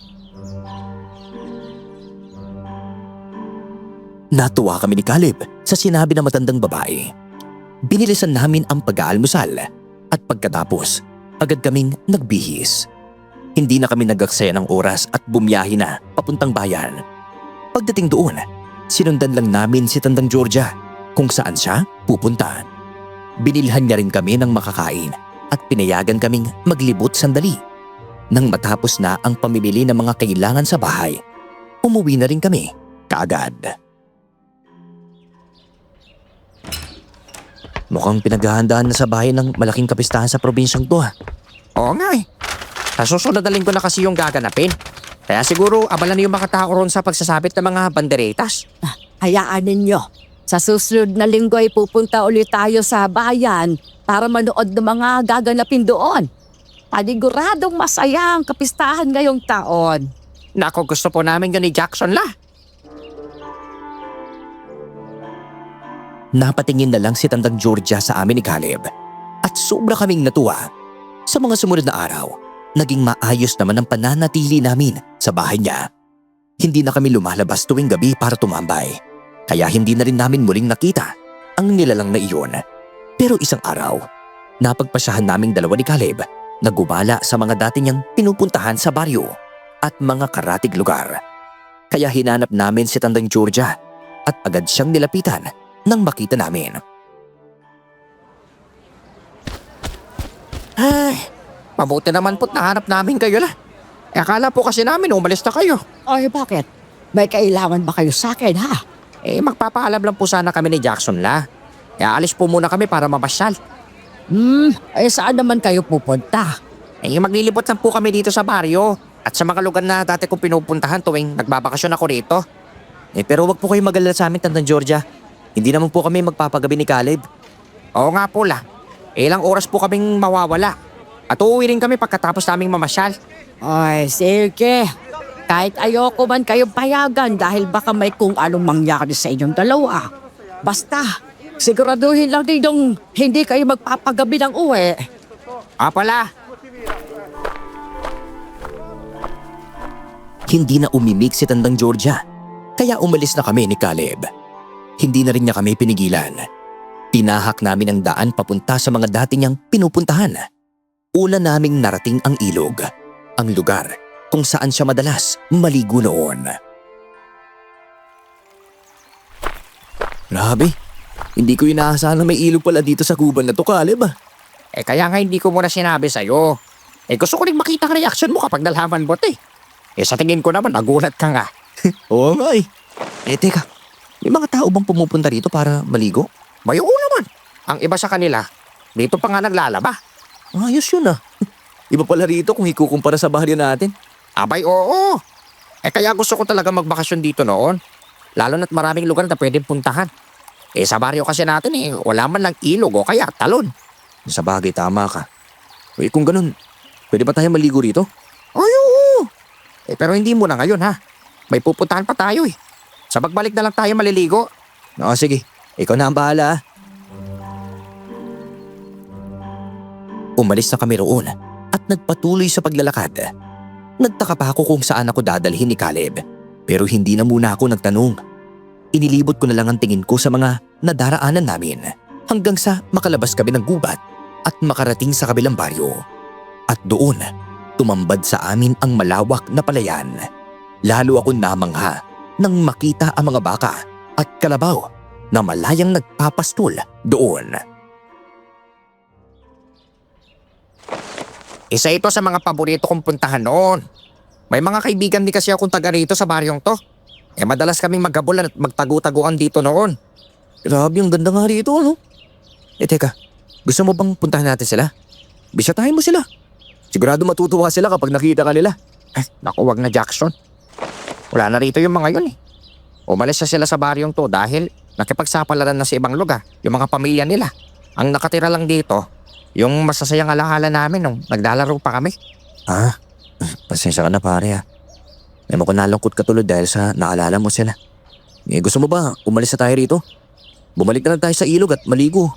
Natuwa kami ni Caleb sa sinabi ng matandang babae. Binilisan namin ang pag-aalmusal at pagkatapos, agad kaming nagbihis. Hindi na kami nag-aksaya ng oras at bumiyahe na papuntang bayan. Pagdating doon, sinundan lang namin si Tandang Georgia kung saan siya pupunta. Binilhan niya rin kami ng makakain at pinayagan kaming maglibot sandali. Nang matapos na ang pamimili ng mga kailangan sa bahay, umuwi na rin kami kaagad. Mukhang pinaghahandaan na sa bahay ng malaking kapistahan sa probinsyang to ha. Oo nga eh. Sa susunod na linggo na kasi yung gaganapin. Kaya siguro abala na yung mga tao ron sa pagsasabit ng mga banderetas. Hayaan ninyo. Sa susunod na linggo ay pupunta ulit tayo sa bayan para manood ng mga gaganapin doon. Paniguradong masaya ang kapistahan ngayong taon. Nako, gusto po namin yun ni Jackson la. Napatingin na lang si Tandang Georgia sa amin ni Caleb at sobra kaming natuwa. Sa mga sumunod na araw, naging maayos naman ang pananatili namin sa bahay niya. Hindi na kami lumalabas tuwing gabi para tumambay, kaya hindi na rin namin muling nakita ang nilalang na iyon. Pero isang araw, napagpasyahan naming dalawa ni Caleb na gumala sa mga dati niyang pinupuntahan sa baryo at mga karatig lugar. Kaya hinanap namin si Tandang Georgia at agad siyang nilapitan nang makita namin. Ay, mabuti naman po't nahanap namin kayo la. Akala po kasi namin umalis na kayo. Ay, bakit? May kailangan ba kayo sa akin, ha? Magpapaalam lang po sana kami ni Jackson la. Alis po muna kami para mapasyal. Saan naman kayo pupunta? Maglilibot lang po kami dito sa baryo at sa mga lugar na dati kong pinupuntahan tuwing nagbabakasyon ako rito. Pero wag po kayo mag-alala sa amin, Tandang Georgia. Hindi naman po kami magpapagabi ni Caleb. Oo nga po la. Ilang oras po kaming mawawala. At uuwi rin kami pagkatapos naming mamasyal. Ay, sige. Kahit ayoko man kayong payagan dahil baka may kung anong mangyari sa inyong dalawa. Basta, siguraduhin lang din yung hindi kayo magpapagabi ng uwi. Pala. Hindi na umimik si Tandang Georgia, kaya umalis na kami ni Caleb. Hindi na rin niya kami pinigilan. Tinahak namin ang daan papunta sa mga dati niyang pinupuntahan. Una naming narating ang ilog, ang lugar kung saan siya madalas maligo noon. Grabe, hindi ko inaasahan na may ilog pala dito sa guban na to, Caleb. Kaya nga hindi ko muna sinabi sa'yo. Gusto ko rin makita ang reaksyon mo kapag nalaman mo sa tingin ko naman nagulat ka nga. Oo nga eh. Teka, may mga tao bang pumupunta rito para maligo? May oo naman. Ang iba sa kanila, dito pa nga naglalaba. Ayos yun ah. Iba pala rito kung ikukumpara sa baryo natin. Abay oo. Kaya gusto ko talaga magbakasyon dito noon. Lalo na't maraming lugar na pwedeng puntahan. Sa baryo kasi natin wala man lang ilog o kaya talon. Sa bagay, tama ka. Kung ganun, pwede ba tayo maligo rito? Ay oo. Pero hindi muna ngayon ha. May pupuntahan pa tayo Sa pagbalik na lang tayo maliligo. Sige, ikaw na ang bahala. Umalis na kami roon at nagpatuloy sa paglalakad. Nagtaka pa ako kung saan ako dadalhin ni Caleb, pero hindi na muna ako nagtanong. Inilibot ko na lang ang tingin ko sa mga nadaraanan namin hanggang sa makalabas kami ng gubat at makarating sa kabilang baryo. At doon, tumambad sa amin ang malawak na palayan. Lalo ako namangha nang makita ang mga baka at kalabaw na malayang nagpapastol doon. Isa ito sa mga paborito kong puntahan noon. May mga kaibigan din kasi akong taga rito sa baryong to. Madalas kaming maghabulan at magtagu-taguan dito noon. Grabe, ang ganda nga rito, no? Teka, gusto mo bang puntahan natin sila? Bisitahin mo sila. Sigurado matutuwa sila kapag nakita ka nila. Naku, wag na Jackson. Wala na rito yung mga yun Umalis na sila sa baryong to dahil nakipagsapalaran na sa ibang lugar yung mga pamilya nila. Ang nakatira lang dito, yung masasayang alaala namin nung naglalaro pa kami. Pasensya ka na pare ha. Alam ko nalungkot ka tuloy dahil sa naalala mo sila. Gusto mo ba umalis na tayo rito? Bumalik na lang tayo sa ilog at maligo.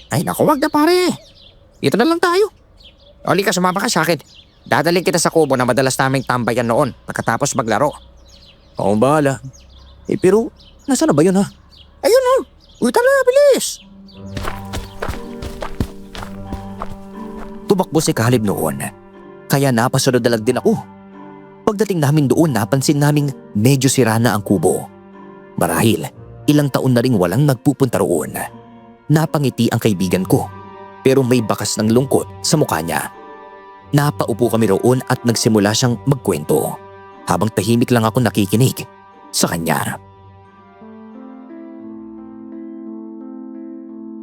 Ay naku, wag na pare. Dito na lang tayo. Halika, sumama ka sa akin. Dadaling kita sa kubo na madalas naming tambayan noon pagkatapos maglaro. Oo, bahala. Pero nasaan na ba yun ha? Ayun Uy, tara, bilis. Tumakbo si Caleb noon, kaya napasunod na lang din ako. Pagdating namin doon, napansin naming medyo sira na ang kubo. Marahil, ilang taon na ring walang nagpupunta roon. Napangiti ang kaibigan ko, pero may bakas ng lungkot sa mukha niya. Napaupo kami roon at nagsimula siyang magkwento. Habang tahimik lang ako nakikinig, sa kanya.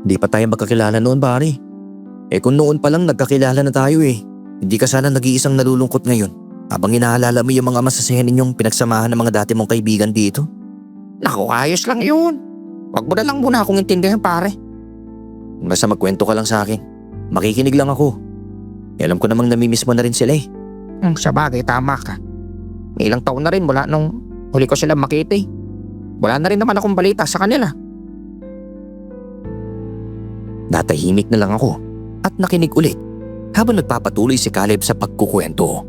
Di pa tayo magkakilala noon, pare. Kung noon pa lang nagkakilala na tayo hindi ka sana nag-iisang nalulungkot ngayon habang inaalala mo yung mga masasaya ninyong pinagsamahan ng mga dati mong kaibigan dito. Naku, ayos lang yun. Wag mo na lang muna akong intindihan, pare. Basta magkwento ka lang sa akin. Makikinig lang ako. Alam ko namang namimiss mo na rin sila Sa bagay, tama ka. May ilang taon na rin mula nung huli ko sila makita eh. Wala na rin naman akong balita sa kanila. Natahimik na lang ako at nakinig ulit habang nagpapatuloy si Caleb sa pagkukwento.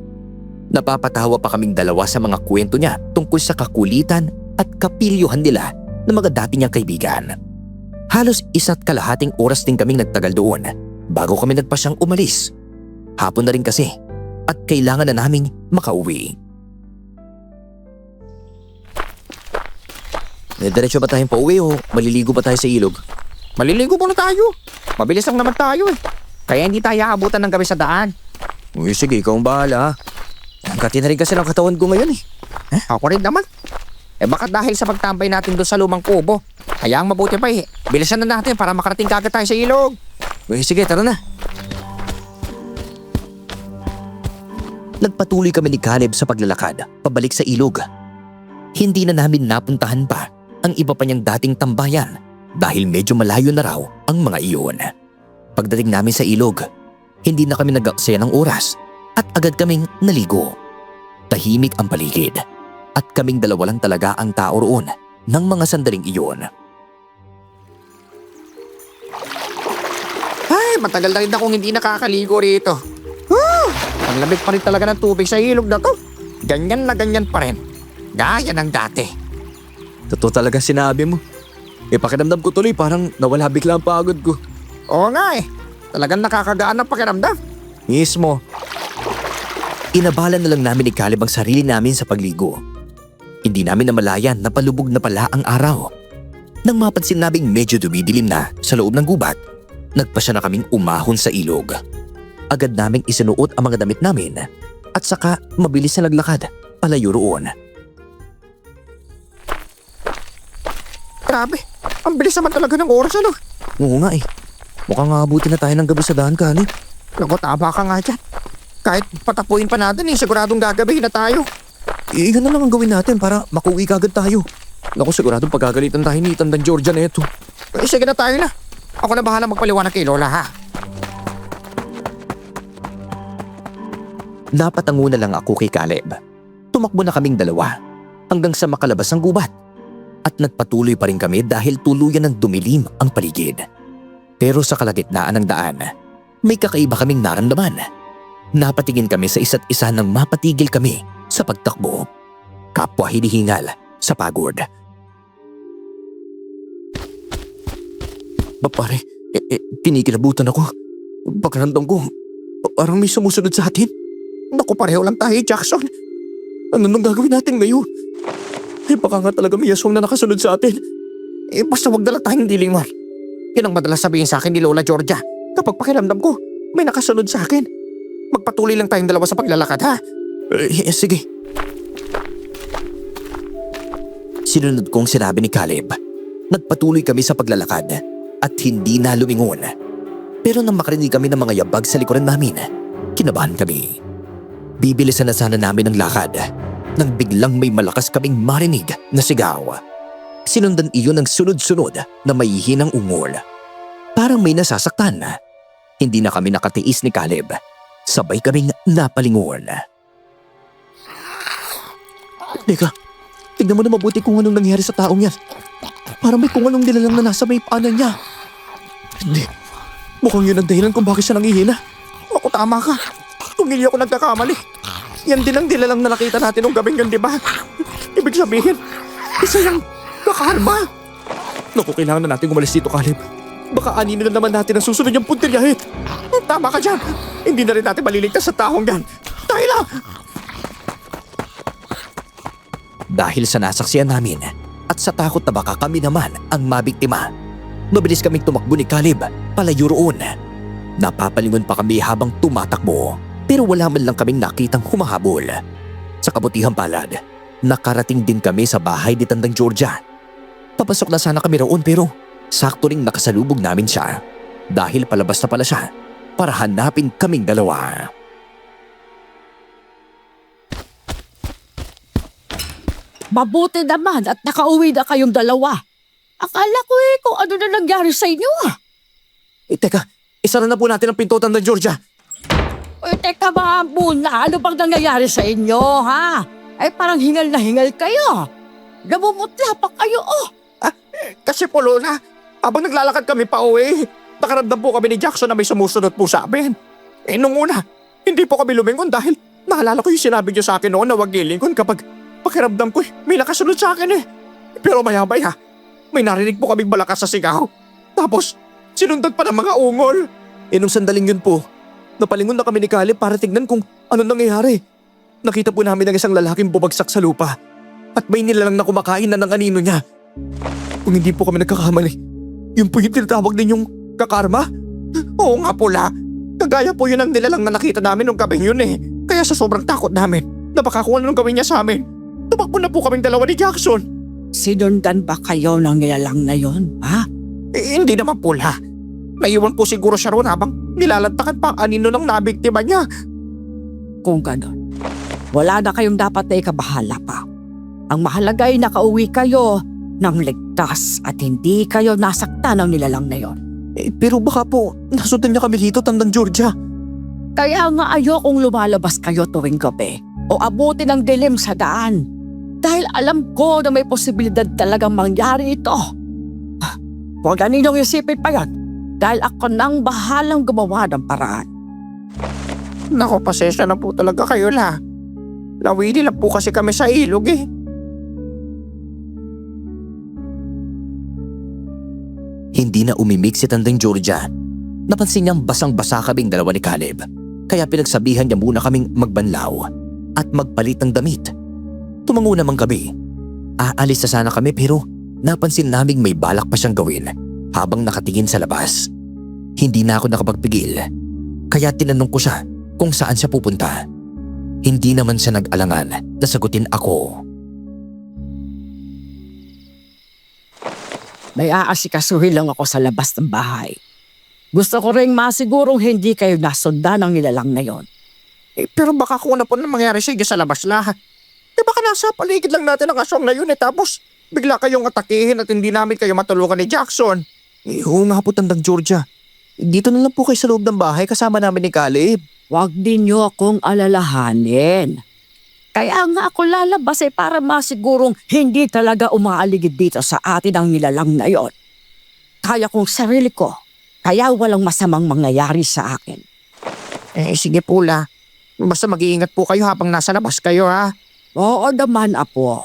Napapatawa pa kaming dalawa sa mga kwento niya tungkol sa kakulitan at kapilyuhan nila ng mga dati niyang kaibigan. Halos 1.5 oras din kaming nagtagal doon bago kami nagpasyang umalis. Hapon na rin kasi at kailangan na naming makauwi. Diretso ba tayong pauwi o maliligo ba tayo sa ilog? Maliligo muna tayo. Mabilis lang naman tayo eh. Kaya hindi tayo aabutan ng gabi sa daan. Uy, sige, ikaw ang bahala. Kati na rin kasi ng katawan ko ngayon Ako rin naman. Baka dahil sa pagtambay natin doon sa lumang kubo. Kaya ang mabuti pa bilisan na natin para makarating kagad tayo sa ilog. Uy, sige, tara na. Nagpatuloy kami ni Caleb sa paglalakad pabalik sa ilog. Hindi na namin napuntahan pa ang iba pa niyang dating tambayan dahil medyo malayo na raw ang mga iyon. Pagdating namin sa ilog, hindi na kami nag-aksaya ng oras at agad kaming naligo. Tahimik ang paligid at kaming dalawa lang talaga ang tao roon ng mga sandaling iyon. Ay, matagal na rin akong hindi nakakaligo rito. Ang lamig pa rin talaga ng tubig sa ilog na to. Ganyan na ganyan pa rin. Gaya ng dati. Totoo talaga sinabi mo. Pakiramdam ko tuloy parang nawala bigla ang pagod ko. Oo nga Talagang nakakagaan ang pakiramdam. Mismo. Inabalan na lang namin ni Caleb ang sarili namin sa pagligo. Hindi namin namalayan na palubog na pala ang araw. Nang mapansin naming medyo dumidilim na sa loob ng gubat, nagpasya na kaming umahon sa ilog. Agad naming isinuot ang mga damit namin at saka mabilis na naglakad palayo roon. Grabe, ang bilis naman talaga ng oras Oo nga Mukhang abutin na tayo ng gabi sa daan, Caleb. Naku, tama ka nga dyan. Kahit patapuin pa natin siguradong gagabihin na tayo. Iyan na lang ang gawin natin para makuwi kagad tayo. Naku, siguradong pagkagalitan tayo ni Tandang Georgia na ito. Sige na tayo na. Ako na bahala magpaliwanag kay Lola ha. Napatango na lang ako kay Caleb. Tumakbo na kaming dalawa hanggang sa makalabas ang gubat. At nagpatuloy pa rin kami dahil tuluyan ng dumilim ang paligid. Pero sa kalagitnaan ng daan, may kakaiba kaming naramdaman. Napatingin kami sa isa't isa nang mapatigil kami sa pagtakbo. Kapwa hinihingal sa pagod. Pare, kinikilabutan ako. Pakiramdam ko, parang may sumusunod sa atin. Naku, pareho lang tayo, Jackson. Ano nang gagawin natin ngayon? Baka nga talaga may aswang na nakasunod sa atin. Basta wag dala tayong dilingon. Yan ang madalas sabihin sa akin ni Lola Georgia. Kapag pakiramdam ko, may nakasunod sa akin. Magpatuloy lang tayong dalawa sa paglalakad ha. Sige. Sinunod kong sinabi ni Caleb. Nagpatuloy kami sa paglalakad at hindi na lumingon. Pero nang makarinig kami ng mga yabag sa likuran namin, kinabahan kami. Bibilisan na sana namin ang lakad nang biglang may malakas kaming marinig na sigaw. Sinundan iyon ng sunod-sunod na may hinang ungol. Parang may nasasaktan. Hindi na kami nakatiis ni Caleb. Sabay kaming napalingon. Teka, tignan mo na mabuti kung anong nangyari sa taong yan. Parang may kung anong nilalang na nasa may paanan niya. Hindi, mukhang yun ang dahilan kung bakit siya nangihina. Naku, tama ka. Kung hindi ako nagkakamali. Yan din ang dilalang na nakita natin nung gabing yun, di ba? Ibig sabihin, isa yung kakalma. Naku, kailangan na natin umalis dito, Caleb. Baka anino na naman natin ang susunod yung puntiryahin. Tama ka dyan. Hindi na rin natin maliligtas sa taong yan. Tayo na! Dahil sa nasaksiyan namin at sa takot na baka kami naman ang mabiktima, mabilis kaming tumakbo ni Caleb palayo roon. Napapalingon pa kami habang tumatakbo pero wala man lang kaming nakitang humahabol. Sa kabutihang palad, nakarating din kami sa bahay ni Tandang Georgia. Papasok na sana kami roon pero sakto ring nakasalubog namin siya dahil palabas na pala siya para hanapin kaming dalawa. Mabuti naman at nakauwi na kayong dalawa. Akala ko kung ano na nangyari sa inyo. Teka, isara na po natin ang pinto, Tandang Georgia. Teka mga muna, ano bang nangyayari sa inyo, ha? Ay parang hingal na hingal kayo. Namumutla pa kayo, Kasi po, Lola, habang naglalakad kami pa uwi, nakaramdam po kami ni Jackson na may sumusunod po sa amin. Nung una, hindi po kami lumingon dahil naalala ko yung sinabi niyo sa akin noon na huwag lilingon kapag pakiramdam ko may nakasunod sa akin . Pero maya-maya, may narinig po kaming malakas sa sigaw. Tapos, sinundan pa ng mga ungol. Nung sandaling yun po, napalingon na kami ni Caleb para tignan kung ano nangyayari. Nakita po namin ang isang lalaking bumagsak sa lupa at may nilalang na kumakain na ng anino niya. Kung hindi po kami nagkakamali, yun po yung tinatawag ninyong kakarma? Oo nga po, La. Kagaya po yun ang nilalang na nakita namin nung gabing yun . Kaya sa sobrang takot namin, na baka kung anong gawin niya sa amin, tumakbo na po kaming dalawa ni Jackson. Sinundan ba kayo ng nilalang na yon, ha? Hindi naman po, La. Naiwan po siguro siya roon habang nilalantakan pa ang anino ng nabiktima niya. Kung ganon, wala na kayong dapat na ikabahala pa. Ang mahalaga ay nakauwi kayo ng ligtas at hindi kayo nasaktan ng nilalang na yon. Pero baka po, nasundan niya kami dito, Tandang Georgia. Kaya nga ayokong lumalabas kayo tuwing gabi o abutin ng dilim sa daan. Dahil alam ko na may posibilidad talagang mangyari ito. Huwag na ninyong isipin pa yan dahil ako nang bahalang gumawa ng paraan. Nako, pasensya na po talaga kayo, La. Lawili lang po kasi kami sa ilog . Hindi na umimik si Tandang Georgia. Napansin niyang basang-basa kaming dalawa ni Caleb. Kaya pinagsabihan niya muna kaming magbanlaw at magpalit ng damit. Tumango naman kami. Aalis na sana kami pero napansin naming may balak pa siyang gawin habang nakatingin sa labas. Hindi na ako nakapagpigil. Kaya tinanong ko siya kung saan siya pupunta. Hindi naman siya nag-alangan na sagutin ako. May aasikasuhin lang ako sa labas ng bahay. Gusto ko ring masigurong hindi kayo nasundan ng nilalang na yon. Pero baka kung ano po na mangyari sa inyo sa labas, La. Baka nasa paligid lang natin ang aswang na yun tapos bigla kayong atakihin at hindi namin kayo matulungan ni Jackson. Oo nga po, Tandang Georgia. Dito na lang po kayo sa loob ng bahay kasama namin ni Caleb. Huwag ninyo akong alalahanin. Kaya nga ako lalabas para masigurong hindi talaga umaaligid dito sa atin ang nilalang na yon. Kaya kong sarili ko, kaya walang masamang mangyayari sa akin. Sige po, La. Basta mag-iingat po kayo habang nasa labas kayo, ha? Oo naman, apo.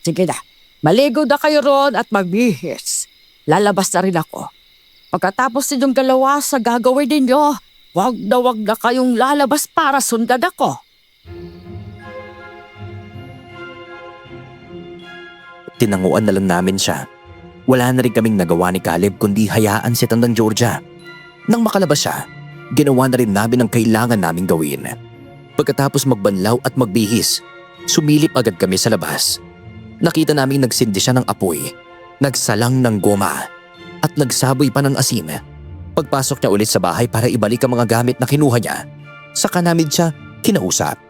Sige na, maligo na kayo ron at magbihis. Lalabas na rin ako. Pagkatapos ninyong dalawa sa gagawin ninyo, wag na kayong lalabas para sundan ako. Tinanguan na lang namin siya. Wala na rin kaming nagawa ni Caleb kundi hayaan si Tandang Georgia. Nang makalabas siya, ginawa na rin namin ang kailangan naming gawin. Pagkatapos magbanlaw at magbihis, sumilip agad kami sa labas. Nakita naming nagsindi siya ng apoy, nagsalang ng goma, at nagsaboy pa ng asin. Pagpasok niya ulit sa bahay para ibalik ang mga gamit na kinuha niya, saka namin siya kinausap.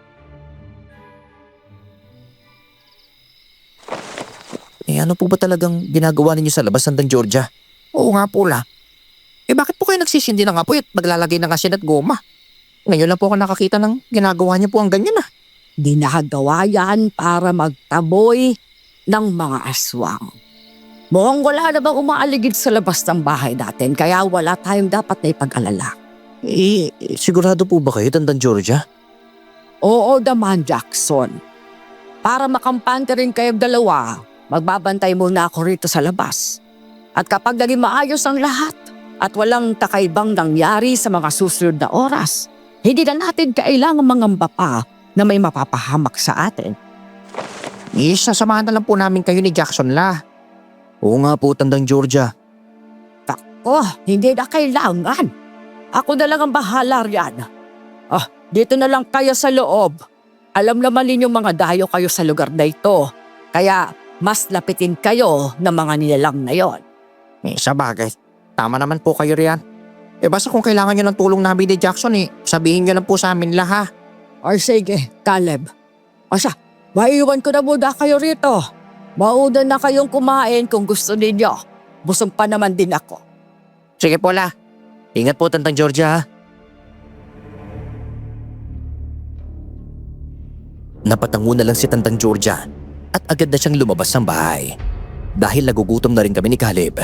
Ano po ba talagang ginagawa ninyo sa labas, Tandang Georgia? Oo nga po, La. Bakit po kayo nagsisindi ng apoy at naglalagay ng asin at goma? Ngayon lang po ako nakakita ng ginagawa niyo po ang ganyan, Dinahagawa yan para magtaboy ng mga aswang. Mukhang wala na bang umaaligid sa labas ng bahay natin kaya wala tayong dapat na ipag-alala. Sigurado po ba kayo, Tandang Georgia? Oo naman, Jackson. Para makampante rin kayong dalawa, magbabantay muna ako rito sa labas. At kapag naging maayos ang lahat at walang kakaibang nangyari sa mga susunod na oras, hindi na natin kailangang mangamba pa na may mapapahamak sa atin. Sasamahan na lang po namin kayo ni Jackson, La. Oo nga po, Tandang Georgia. Hindi na kailangan. Ako na lang ang bahala riyan. Dito na lang kayo sa loob. Alam naman ninyong mga dayo kayo sa lugar na ito. Kaya mas lapitin kayo ng mga nilalang na yon. Sa bagay, tama naman po kayo riyan. Basta kung kailangan nyo ng tulong namin ni Jackson sabihin nyo lang po sa amin lang ha. Or sige, Caleb. O siya, maiiwan ko na muna kayo rito. Mauna na kayong kumain kung gusto ninyo. Busog pa naman din ako. Sige po la. Ingat po, Tantang Georgia. Napatango na lang si Tantang Georgia at agad na siyang lumabas ng bahay. Dahil nagugutom na rin kami ni Caleb,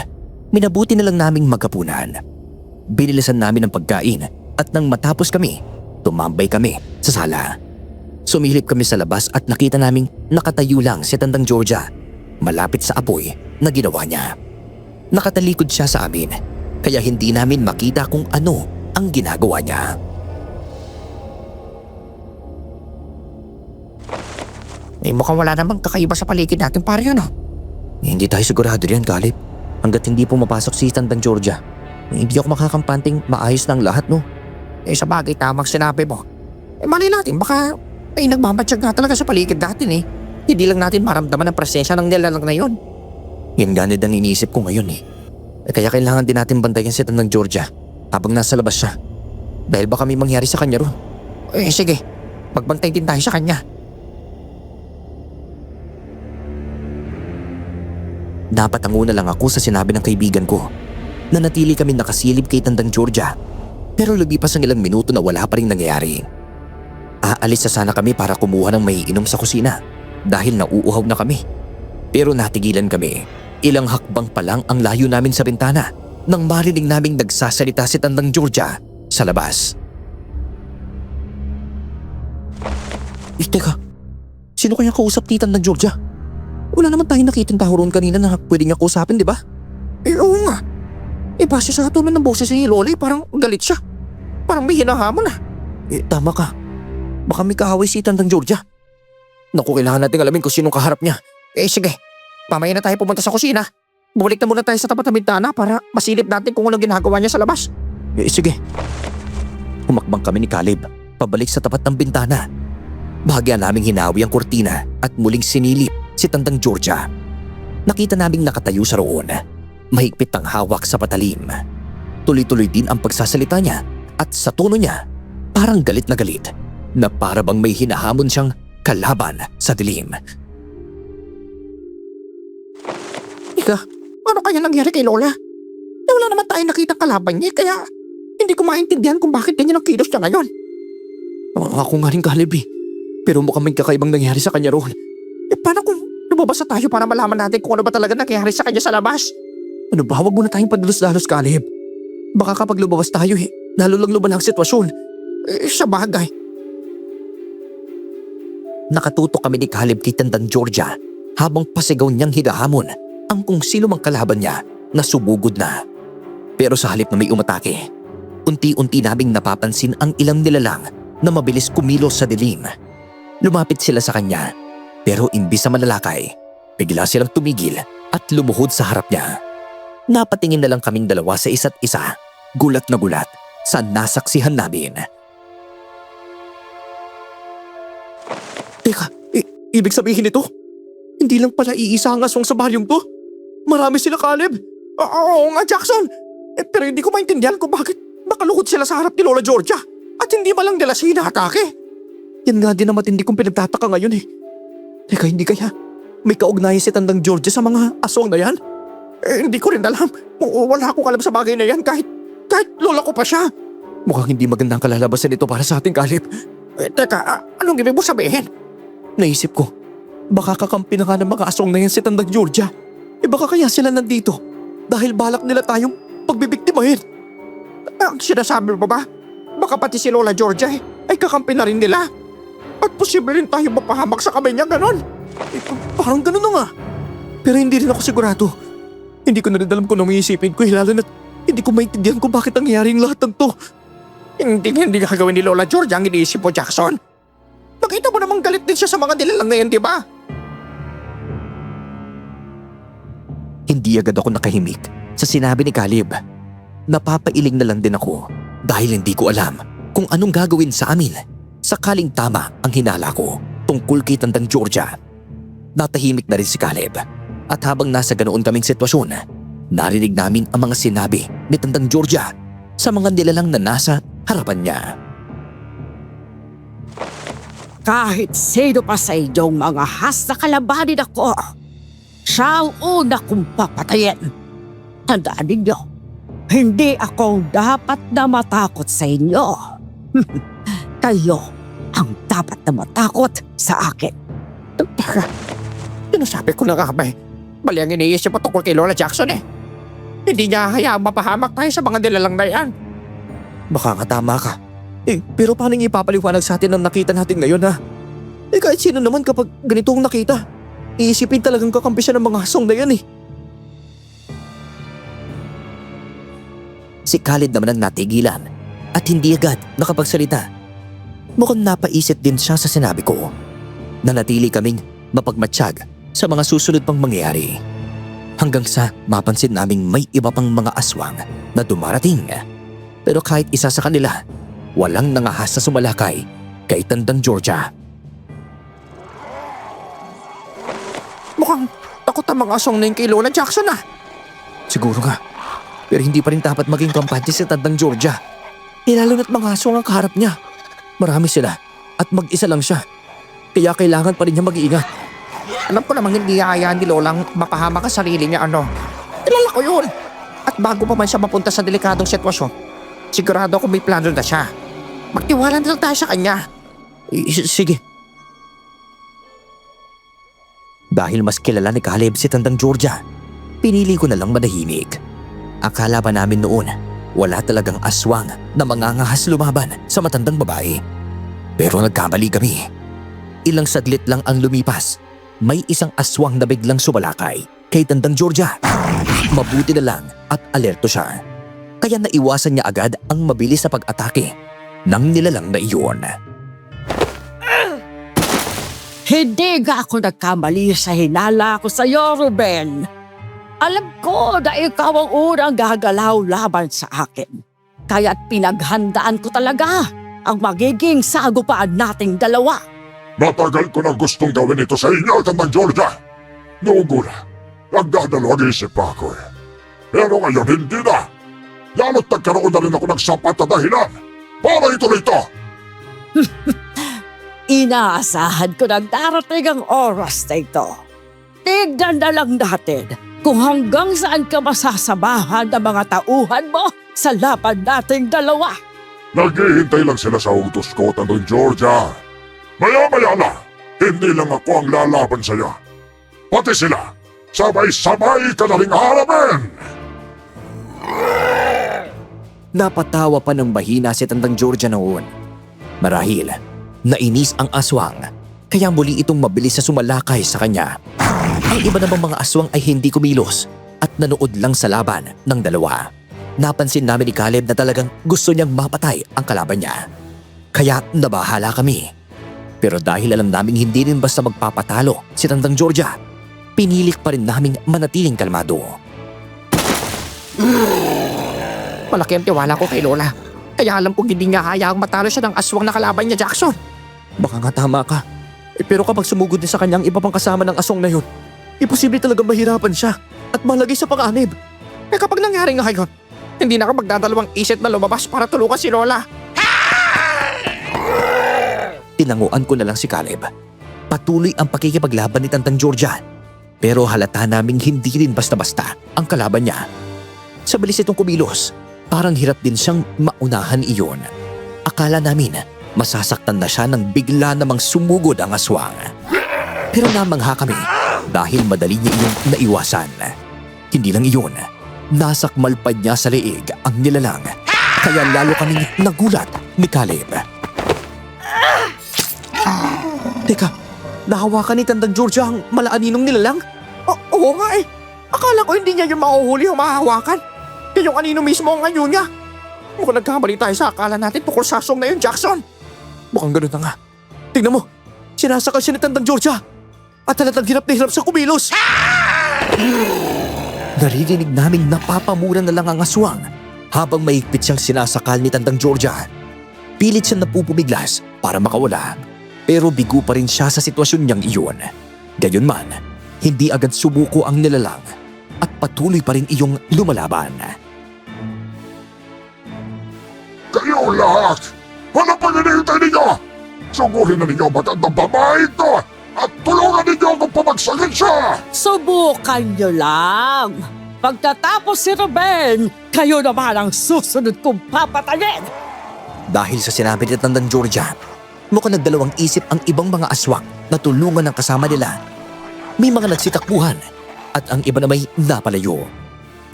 minabuti na lang naming magkapunan. Binilisan namin ang pagkain at nang matapos kami, tumambay kami sa sala. Sumilip kami sa labas at nakita naming nakatayo lang si Tantang Georgia malapit sa apoy na ginawa niya. Nakatalikod siya sa amin kaya hindi namin makita kung ano ang ginagawa niya. Mukhang wala namang kakaiba sa paligid natin pare yun Hindi tayo sigurado riyan, Caleb. Hanggat hindi pumapasok si Tantang Georgia, hindi ako makakampanting maayos ng lahat, no? Sa bagay, tamang sinabi mo. Mali natin, baka ay nagmamatsyag nga talaga sa paligid natin Hindi lang natin maramdaman ang presensya ng nilalang na yun. Yan ganid ang iniisip ko ngayon Kaya kailangan din natin bantayan si Tantang Georgia habang nasa labas siya. Dahil baka may mangyari sa kanya ron. Sige, magbantay din tayo sa kanya. Napatango na lang ako sa sinabi ng kaibigan ko. Nanatili kami nakasilip kay Tantang Georgia. Pero lumipas ang ilang minuto na wala pa rin nangyayari. Aalis na sana kami para kumuha ng maiinom sa kusina dahil nauuhaw na kami. Pero natigilan kami. Ilang hakbang pa lang ang layo namin sa bintana nang marinig naming nagsasalita si Tantang Georgia sa labas. Teka, sino kaya kausap ni Tantang Georgia? Wala naman tayong nakitang tao roon kanina na pwede niya kausapin, di ba? Oo nga. Base sa tunan ng boses ni Lola, parang galit siya. Parang may hinahamon Tama ka. Baka may kahaway si Tantang Georgia. Naku, kailangan natin alamin kung sinong kaharap niya. Sige, mamaya na tayo pumunta sa kusina. Bumalik na muna tayo sa tapat ng bintana para masilip natin kung anong ginagawa niya sa labas. Sige. Humakbang kami ni Caleb pabalik sa tapat ng bintana. Bahagya naming hinawi ang kurtina at muling sinilip si Tantang Georgia. Nakita naming nakatayo sa roon. Mahigpit ang hawak sa patalim. Tuloy-tuloy din ang pagsasalita niya at sa tono niya parang galit na para bang may hinahamon siyang kalaban sa dilim. Ika, ano kaya nangyari kay Lola? Wala naman tayo nakitang kalaban niya kaya hindi ko maintindihan kung bakit ganyan ang kilos niya ngayon. Ako nga rin, Caleb Pero mukhang may kakaibang nangyari sa kanya roon. Paano kung lumabas na tayo para malaman natin kung ano ba talaga nangyari sa kanya sa labas? Ano ba? Huwag muna tayong padalos-dalos, Caleb. Baka kapag lumabas tayo lalo lang lumala ang sitwasyon. Sa bagay. Nakatutok kami ni Caleb kay Tantang Georgia habang pasigaw niyang higahamon ang kung sino mang kalaban niya na subugod na. Pero sa halip na may umatake, unti-unti naming napapansin ang ilang nilalang na mabilis kumilos sa dilim. Lumapit sila sa kanya pero imbis na manalakay, bigla silang tumigil at lumuhod sa harap niya. Napatingin na lang kaming dalawa sa isa't isa, gulat na gulat sa nasaksihan namin. Teka, ibig sabihin nito? Hindi lang pala iisa ang aswang sa baryong to. Marami sila, Caleb. Oo nga, Jackson. Pero hindi ko maintindihan kung bakit nakaluhod sila sa harap ni Lola Georgia at hindi malang nila siya inaatake. Yan nga din ang matindi kong pinagtataka ngayon Teka, hindi kaya may kaugnayan si Tantang Georgia sa mga aswang na yan? Hindi ko rin alam. Wala akong alam sa bagay na yan kahit lola ko pa siya. Mukhang hindi magandang kalalabasan ito para sa ating, Caleb. Teka, anong ibig mo sabihin? Naisip ko, baka kakampi na nga ng mga aswang na yan si Tantang Georgia. Baka kaya sila nandito dahil balak nila tayong pagbibiktimahin. Ang sinasabi mo ba? Baka pati si Lola Georgia ay kakampi na rin nila. At posible rin tayo mapahamak sa kamay niya, ganon. Parang ganon na nga. Pero hindi rin ako sigurado. Hindi ko na rin alam kung anong iisipin ko lalo na't hindi ko maintindihan kung bakit nangyari ang lahat ng to. Hindi gagawin ni Lola Georgia ang iniisip mo, Jackson. Nakita mo namang galit din siya sa mga nilalang na yan, di ba? Hindi agad ako nakahimik sa sinabi ni Caleb. Napapailing na lang din ako dahil hindi ko alam kung anong gagawin sa amin Sakaling tama ang hinala ko tungkol kay Tandang Georgia. Natahimik na rin si Caleb at habang nasa ganoon kaming sitwasyon, narinig namin ang mga sinabi ni Tandang Georgia sa mga nilalang na nasa harapan niya. Kahit sino pa sa inyong mga has na kalabanin ako, siya ang una kong papatayin. Tandaan ninyo, hindi ako dapat na matakot sa inyo. Kayo ang dapat na matakot sa akin. Teka, sinasabi ko na nga ba eh. Mali ang iniisip mo tungkol kay Lola Jackson eh. Hindi niya hayaang mapahamak tayo sa mga nilalang na yan. Baka nga tama ka. Pero paano ipapaliwanag sa atin ang nakita natin ngayon ha? Kahit sino naman kapag ganito ang nakita, iisipin talagang kakampi siya ng mga asong na yan eh. Si Khaled naman ang natigilan at hindi agad nakapagsalita. Mukhang napaisip din siya sa sinabi ko. Nanatili kaming mapagmatsyag sa mga susunod pang mangyayari. Hanggang sa mapansin naming may iba pang mga aswang na dumarating. Pero kahit isa sa kanila, walang nangahas na sumalakay kay Tandang Georgia. Mukhang takot ang mga asong na yun kay Lola Jackson ah. Siguro nga. Pero hindi pa rin dapat maging kampante si Tandang Georgia. Lalo na't mga aswang ang kaharap niya. Marami sila at mag-isa lang siya. Kaya kailangan pa rin niya mag-iingat. Alam ko namang hindi hayaan ni Lolang mapahamak ang sarili niya ano. Kilala ko yun. At bago pa man siya mapunta sa delikadong sitwasyon, sigurado ako may plano na siya. Magtiwala na lang tayo sa kanya. Sige. Dahil mas kilala ni Caleb si Tandang Georgia, pinili ko na lang manahimik. Akala pa namin noon, wala talagang aswang na mangangahas lumaban sa matandang babae. Pero nagkamali kami. Ilang saglit lang ang lumipas, may isang aswang na biglang sumalakay kay Tandang Georgia. Mabuti na lang at alerto siya. Kaya naiwasan niya agad ang mabilis na pag-atake ng nilalang na iyon. Hindi nga ako nagkamali sa hinala ko sa iyo, Ruben. Alam ko na ikaw ang unang gagalaw laban sa akin. Kaya't pinaghandaan ko talaga ang magiging sagupaan nating dalawa. Matagal ko na gustong gawin ito sa inyo, Tandang Georgia. Noong una, nagdadalawang isip pa ako eh. Pero ngayon hindi na. Lalo't nagkaroon na rin ako ng sapat na dahilan para ituloy ito. Inaasahan ko nang darating ang oras na ito. Tignan na lang natin kung hanggang saan ka masasamahan ng mga tauhan mo sa laban nating dalawa. Naghihintay lang sila sa utos ko, Tandang Georgia. Maya-maya na, hindi lang ako ang lalaban sa'yo. Pati sila, sabay-sabay ka na ring harapin! Napatawa pa ng bahina si Tandang Georgia noon. Marahil, nainis ang aswang, kaya muli itong mabilis na sumalakay sa kanya. Ang iba namang mga aswang ay hindi kumilos at nanood lang sa laban ng dalawa. Napansin namin ni Caleb na talagang gusto niyang mapatay ang kalaban niya. Kaya nabahala kami. Pero dahil alam naming hindi rin basta magpapatalo si Tandang Georgia, pinilit pa rin naming manatiling kalmado. Malaki ang tiwala ko kay Lola. Kaya alam kong hindi niya hayaang matalo siya ng aswang na kalaban niya, Jackson. Baka nga tama ka. Pero kapag sumugod din sa kanyang iba pang kasama ng aswang na yun, imposible talaga mahirapan siya at malagay sa panganib. Kapag nangyari nga ngayon, hindi na ako magdadalawang isip na lumabas para tulungan si Lola. Tinanguan ko na lang si Caleb. Patuloy ang pakikipaglaban ni Tandang Georgia. Pero halata naming hindi rin basta-basta ang kalaban niya. Sa bilis itong kumilos, parang hirap din siyang maunahan iyon. Akala namin masasaktan na siya nang bigla namang sumugod ang aswang. Pero namangha kami dahil madali niya iyong naiwasan. Hindi lang iyon, nasakmal pa niya sa leeg ang nilalang. Kaya lalo kaming nagulat ni Caleb. Teka, nahawakan ni Tandang Georgia ang malaaninong nilalang? Oo nga eh. Akala ko hindi niya yung mahuhuli o mahahawakan. Kaya yung anino mismo ang anyo niya. Mukhang nagkamali tayo sa akala natin tungkol sa aswang na yun, Jackson. Mukhang ganun na nga. Tingnan mo, sinasakal siya ni Tandang Georgia. At halatang hirap na hirap sa kumilos. Naririnig naming napapamura na lang ang aswang habang mahigpit siyang sinasakal ni Tandang Georgia. Pilit siyang napupumiglas para makawala. Pero bigo pa rin siya sa sitwasyon niyang iyon. Gayunman, hindi agad sumuko ang nilalang at patuloy pa rin iyong lumalaban. Kayo lahat! Ano pang hinihintay ninyo? Suguhin na ninyo ang matandang babae ito at tulungan ninyo akong pabagsakin siya! Subukan niyo lang. Pagkatapos si Ruben, kayo naman ang susunod kong papatayin. Dahil sa sinabi ni Tandang Georgia, mukhang nagdalawang isip ang ibang mga aswang na tulungan ng kasama nila. May mga nagsitakbuhan at ang iba na may napalayo.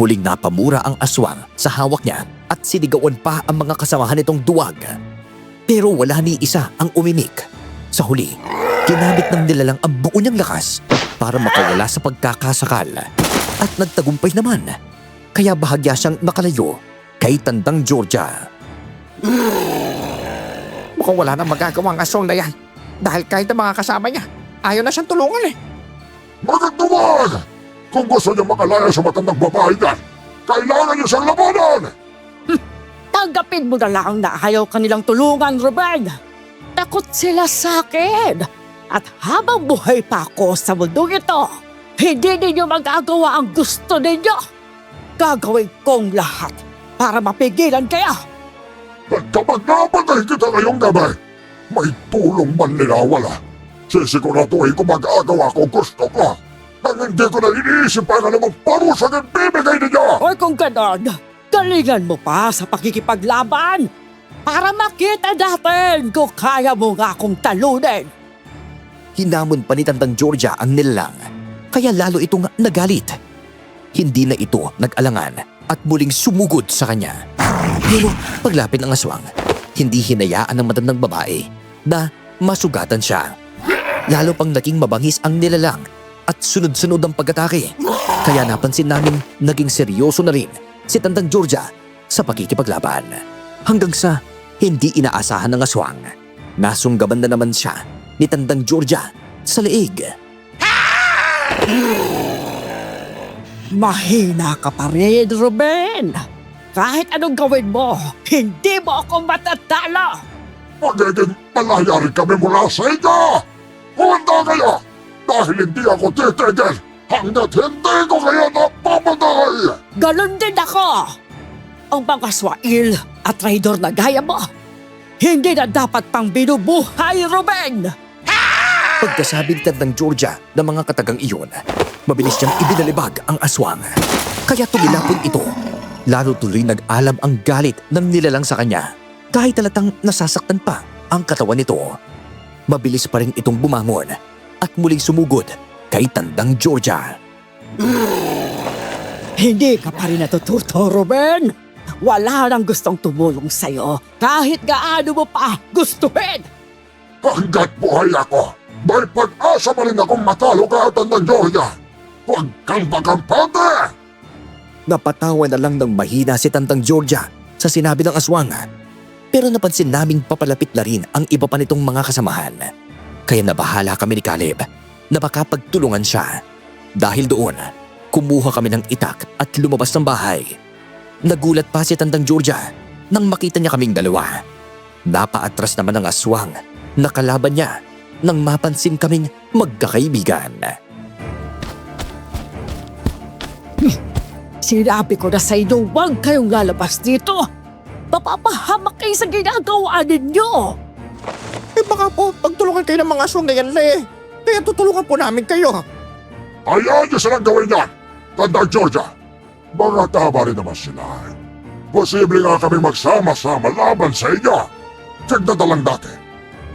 Huling napamura ang aswang sa hawak niya at sinigawan pa ang mga kasamahan nitong duwag. Pero wala ni isa ang umimik. Sa huli, ginamit ng nilalang ang buo niyang lakas para makawala sa pagkakasakal. At nagtagumpay naman. Kaya bahagya siyang nakalayo kay Tandang Georgia. Mukhang wala nang magagawa ang aswang na yan. Dahil kahit ang mga kasama niya, ayaw na siyang tulungan eh. Magagduwag! Kung gusto niyo makalaya sa matandang babae yan, kailangan niyo siyang labanan! Tanggapin mo na lang na ayaw kanilang tulungan, Ruben. Takot sila sa akin. At habang buhay pa ako sa mundong ito, hindi ninyo magagawa ang gusto ninyo. Gagawin kong lahat para mapigilan kayo. At kapag napatay kita ngayong gabi, may tulong man nila wala. Sisiguraduhin ko mag-agawa ko gusto ko. Nang hindi ko na iniisip pa na namang parusang ang bibigay ninyo! O kung ganon, galingan mo pa sa pakikipaglaban para makita natin kung kaya mo nga akong talunin. Hinamon pa ni Tandang Georgia ang nilalang, kaya lalo itong nagalit. Hindi na ito nag-alangan at muling sumugod sa kanya. Pero paglapit ng aswang, hindi hinayaan ng matandang babae na masugatan siya. Lalo pang naging mabangis ang nilalang at sunod-sunod ang pag-atake. Kaya napansin namin naging seryoso na rin si Tandang Georgia sa pakikipaglaban. Hanggang sa hindi inaasahan ng aswang, nasunggaban na naman siya ni Tandang Georgia sa leeg. Mahina ka pa rin, Ruben. Kahit anong gawin mo, hindi mo ako matatalo. Magiging malaya rin kami mula sa inyo! Humanda kayo! Dahil hindi ako titigil hanggat hindi ko kayo napamatay! Ganon din ako. Ang mga swail at traidor na gaya mo, hindi na dapat pang binubuhay, Ruben. Pagkasabi ni Tandang Georgia ng mga katagang iyon, mabilis niyang ibinalibag ang aswang. Kaya tumilapon ito. Lalo tuloy nag-alam ang galit ng nilalang sa kanya. Kahit talatang nasasaktan pa ang katawan nito. Mabilis pa rin itong bumangon at muling sumugod kay Tandang Georgia. Hindi ka pa rin natututo, Ruben. Wala nang gustong tumulong sa'yo kahit gaano mo pa gustuhin. Hanggat buhay ako, may pag-asa pa rin akong matalo ka at Tandang Georgia! Huwag kang magampante! Napatawa na lang ng mahina si Tandang Georgia sa sinabi ng aswang. Pero napansin naming papalapit na rin ang iba pa nitong mga kasamahan. Kaya nabahala kami ni Caleb na baka pagtulungan siya. Dahil doon, kumuha kami ng itak at lumabas ng bahay. Nagulat pa si Tandang Georgia nang makita niya kaming dalawa. Napaatras naman ang aswang na kalaban niya nang mapansin kaming magkakaibigan. Sinabi ko na sa inyo, huwag kayong lalabas dito. Mapapahamak kayo sa ginagawa ninyo. Eh baka po, pagtulungan kayo ng mga aswang na yan, Le. Kaya tutulungan po namin kayo. Hayaan niyo silang gawin yan! Tandang Georgia, mga tama rin naman sila. Posible nga kami magsama-sama laban sa inyo. Tignan na lang natin.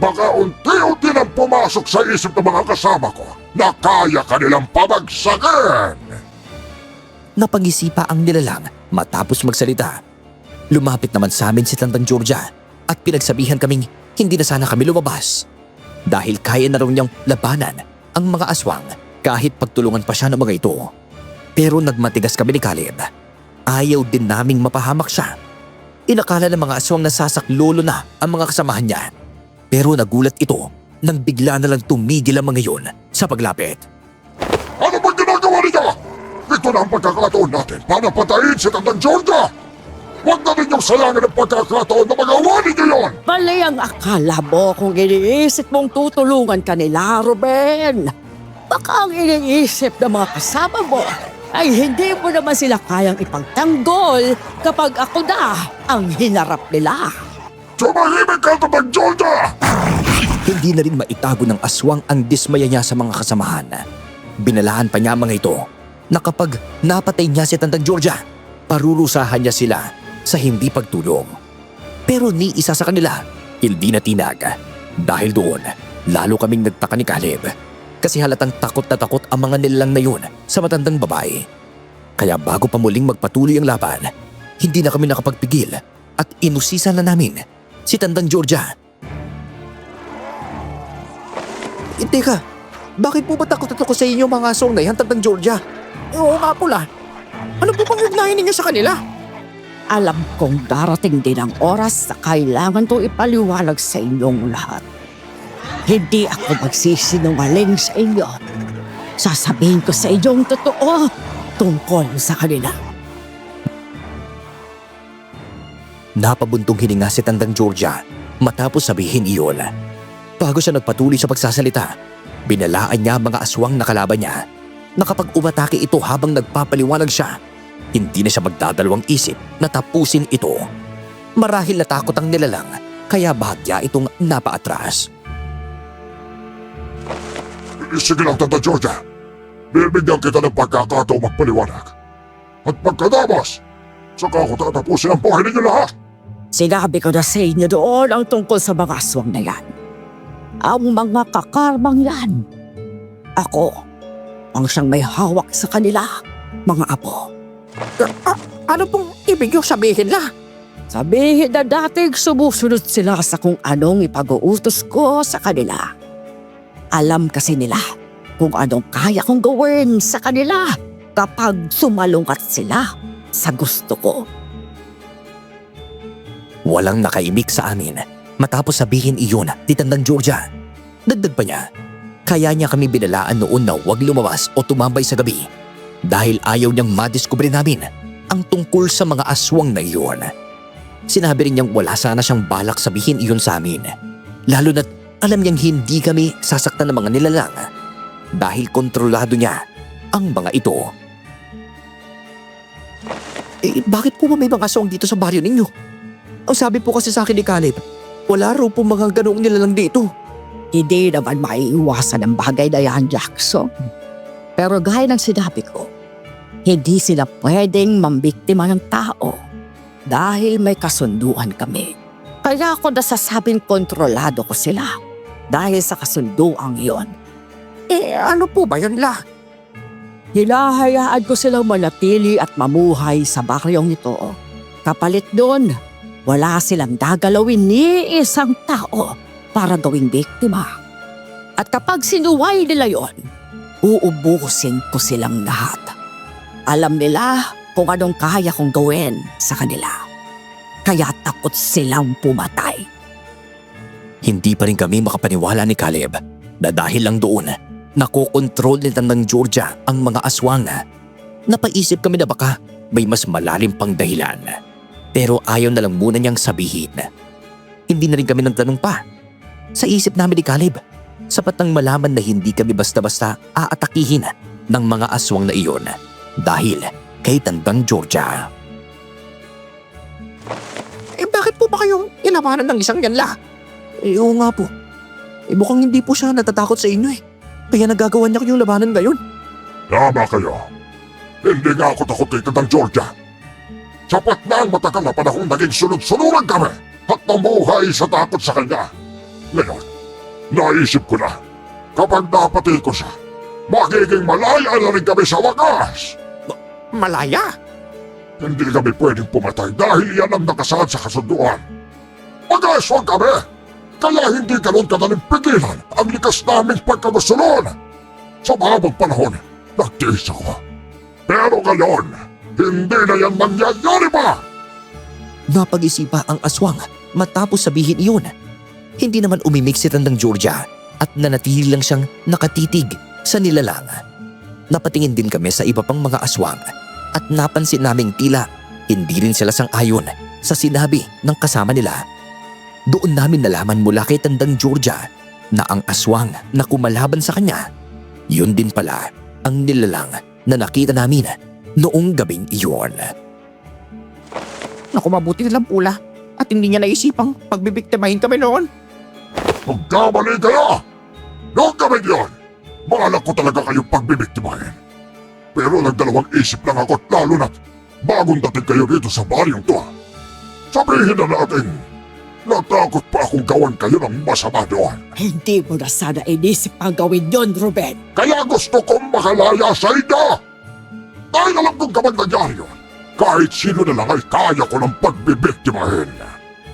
Baka unti-unti nang pumasok sa isip ng mga kasama ko na kaya kanilang pabagsakin! Napag-isipa ang nilalang matapos magsalita. Lumapit naman sa amin si Tandang Georgia at pinagsabihan kaming hindi na sana kami lumabas. Dahil kaya na raw niyang labanan ang mga aswang kahit pagtulungan pa siya ng mga ito. Pero nagmatigas kami ni Caleb. Ayaw din naming mapahamak siya. Inakala ng mga aswang na sasaklolo na ang mga kasamahan niya. Pero nagulat ito nang bigla na lang tumigil ang mga yun sa paglapit. Ano bang ginagawa niyo? Ito na ang pagkakataon natin para patayin si Tandang Georgia! Huwag na ninyong sayangin ang pagkakataon na magawa ninyo yon! Mali ang akala mo kung iniisip mong tutulungan ka nila, Ruben. Baka ang iniisip ng mga kasama mo ay hindi mo naman sila kayang ipagtanggol kapag ako na ang hinarap nila. Tumahimik ka, Tatang Georgia! Hindi na rin maitago ng aswang ang dismaya niya sa mga kasamahan. Binalaan pa niya ang mga ito na kapag napatay niya si Tandang Georgia, parurusahan niya sila sa hindi pagtulong. Pero ni isa sa kanila, hindi na tinag. Dahil doon, lalo kaming nagtaka ni Caleb. Kasi halatang takot na takot ang mga nilalang na yun sa matandang babae. Kaya bago pa muling magpatuloy ang laban, hindi na kami nakapagpigil at inusisan na namin si Tandang Georgia. Teka, bakit po ba takot na takot sa inyo mga aswang na yan, Tandang Georgia? Oo nga pula. Ano po bang ugnayan ninyo sa kanila? Alam kong darating din ang oras na kailangan to ipaliwanag sa inyong lahat. Hindi ako magsisinungaling sa inyo. Sasabihin ko sa inyong totoo tungkol sa kanila. Napabuntong hininga si Tandang Georgia matapos sabihin iyon. Bago siya nagpatuloy sa pagsasalita, binalaan niya ang mga aswang na kalaban niya na kapag umatake ito habang nagpapaliwanag siya, hindi na siya magdadalawang isip na tapusin ito. Marahil natakot ang nilalang kaya bahagya itong napaatras. Sige lang, Tata Georgia. Bibigyan kita ng pagkakataong magpaliwanag. At pagkatapos, saka ako tatapusin ang buhay ninyo lahat. Sinabi ko na sa inyo doon ang tungkol sa mga aswang na yan. Ang mga kakarmang yan. Ako ang siyang may hawak sa kanila, mga apo. Ano pong ibig yung sabihin la? Sabihin na dating sumusunod sila sa kung anong ipag-uutos ko sa kanila. Alam kasi nila kung anong kaya kong gawin sa kanila kapag sumalungkat sila sa gusto ko. Walang nakaimik sa amin matapos sabihin iyon ni Tandang Georgia. Dagdag pa niya, kaya niya kami binalaan noon na huwag lumabas o tumambay sa gabi dahil ayaw niyang madiskubre namin ang tungkol sa mga aswang na iyon. Sinabi rin niyang wala sana siyang balak sabihin iyon sa amin, lalo na't alam niyang hindi kami sasaktan ng mga nilalang dahil kontrolado niya ang mga ito. Bakit po ba may mga aswang dito sa baryo ninyo? Ang sabi po kasi sa akin ni Caleb, wala raw po mga ganoong nilalang dito. Hindi naman maiiwasan ang bagay na yan, Jackson. Pero gaya ng sinabi ko, hindi sila pwedeng mambiktima ng tao dahil may kasunduan kami. Kaya ako nasasabing kontrolado ko sila dahil sa kasunduang iyon. Ano po ba yun la? Hinahayaan ko silang manatili at mamuhay sa baryong ito. Kapalit doon, wala silang gagalawin ni isang tao para gawing biktima. At kapag sinuway nila yon, uubusin ko silang lahat. Alam nila kung anong kaya kong gawin sa kanila. Kaya takot silang pumatay. Hindi pa rin kami makapaniwala ni Caleb na dahil lang doon, nakokontrol ni Tandang Georgia ang mga aswang. Napaisip kami na baka may mas malalim pang dahilan. Pero ayaw na lang muna niyang sabihin. Hindi na rin kami nagtanong pa. Sa isip namin ni Caleb, sapat nang malaman na hindi kami basta-basta aatakihin ng mga aswang na iyon dahil kay Tandang Georgia. Bakit po ba kayong ilabanan ng isang yan la? Oo nga po. Mukhang hindi po siya natatakot sa inyo Kaya nagagawa niya kayong labanan ngayon. Tama kayo. Hindi nga ako takot kay Tandang Georgia. Sapat na ang matagal na panahong naging sunod-sunuran kami at namuhay sa takot sa kanya. Ngayon, naisip ko na, kapag napatay ko siya, magiging malaya na rin kami sa wakas. Malaya? Hindi kami pwedeng pumatay dahil yan ang nakasaad sa kasunduan. Mag-aswang kami, kaya hindi ganun kadaling pigilan ang likas naming pagkagustunon. Sa mahabang panahon, nagtiis ako. Pero ngayon, hindi na yan mangyayari pa! Napag-isipa ang aswang matapos sabihin iyon. Hindi naman umimik si Tandang Georgia at nanatili lang siyang nakatitig sa nilalang. Napatingin din kami sa iba pang mga aswang at napansin naming tila hindi rin sila sang-ayon sa sinabi ng kasama nila. Doon namin nalaman mula kay Tandang Georgia na ang aswang na kumalaban sa kanya, yun din pala ang nilalang na nakita namin noong gabing iyon. Naku, mabuti na lang pula. At hindi niya naisipang pagbibiktimahin kami noon. Magkamali kayo! Noong gabing yun, balak ko talaga kayong pagbibiktimahin. Pero nagdalawang isip lang ako at lalo na't bagong dating kayo dito sa baryong to. Sabihin na natin, natakot pa akong gawan kayo ng masama doon. Hindi mo na sana inisip ang gawin yon, Ruben. Kaya gusto kong makalaya sa inyo! Dahil alam kong kapag nangyari yun, kahit sino na lang ay kaya ko ng pagbibiktimahin.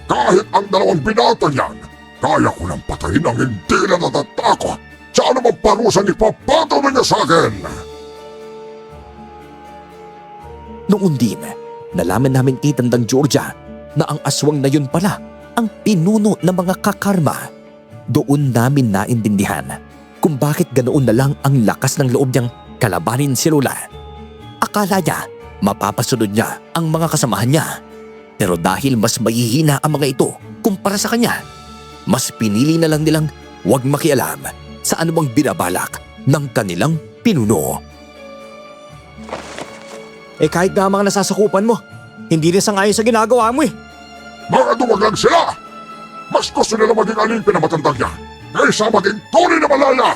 Kahit ang dalawang binata niyan, kaya ko ng patayin ang hindi na natatakot sa anumang parusa ni papatuloy niya sa akin. Noon din, nalaman namin kay Tandang Georgia na ang aswang na yun pala ang pinuno ng mga kakarma. Doon namin naintindihan kung bakit ganoon na lang ang lakas ng loob niyang kalabanin si Lola. Akala niya mapapasunod niya ang mga kasamahan niya. Pero dahil mas mahihina ang mga ito kumpara sa kanya, mas pinili na lang nilang huwag makialam sa anumang binabalak ng kanilang pinuno. Kahit nga mga nasasakupan mo, hindi rin sangayon sa ginagawa mo Mga duwag lang sila! Mas gusto nila maging alipin na matandang yan kaysa maging tunay na malaya!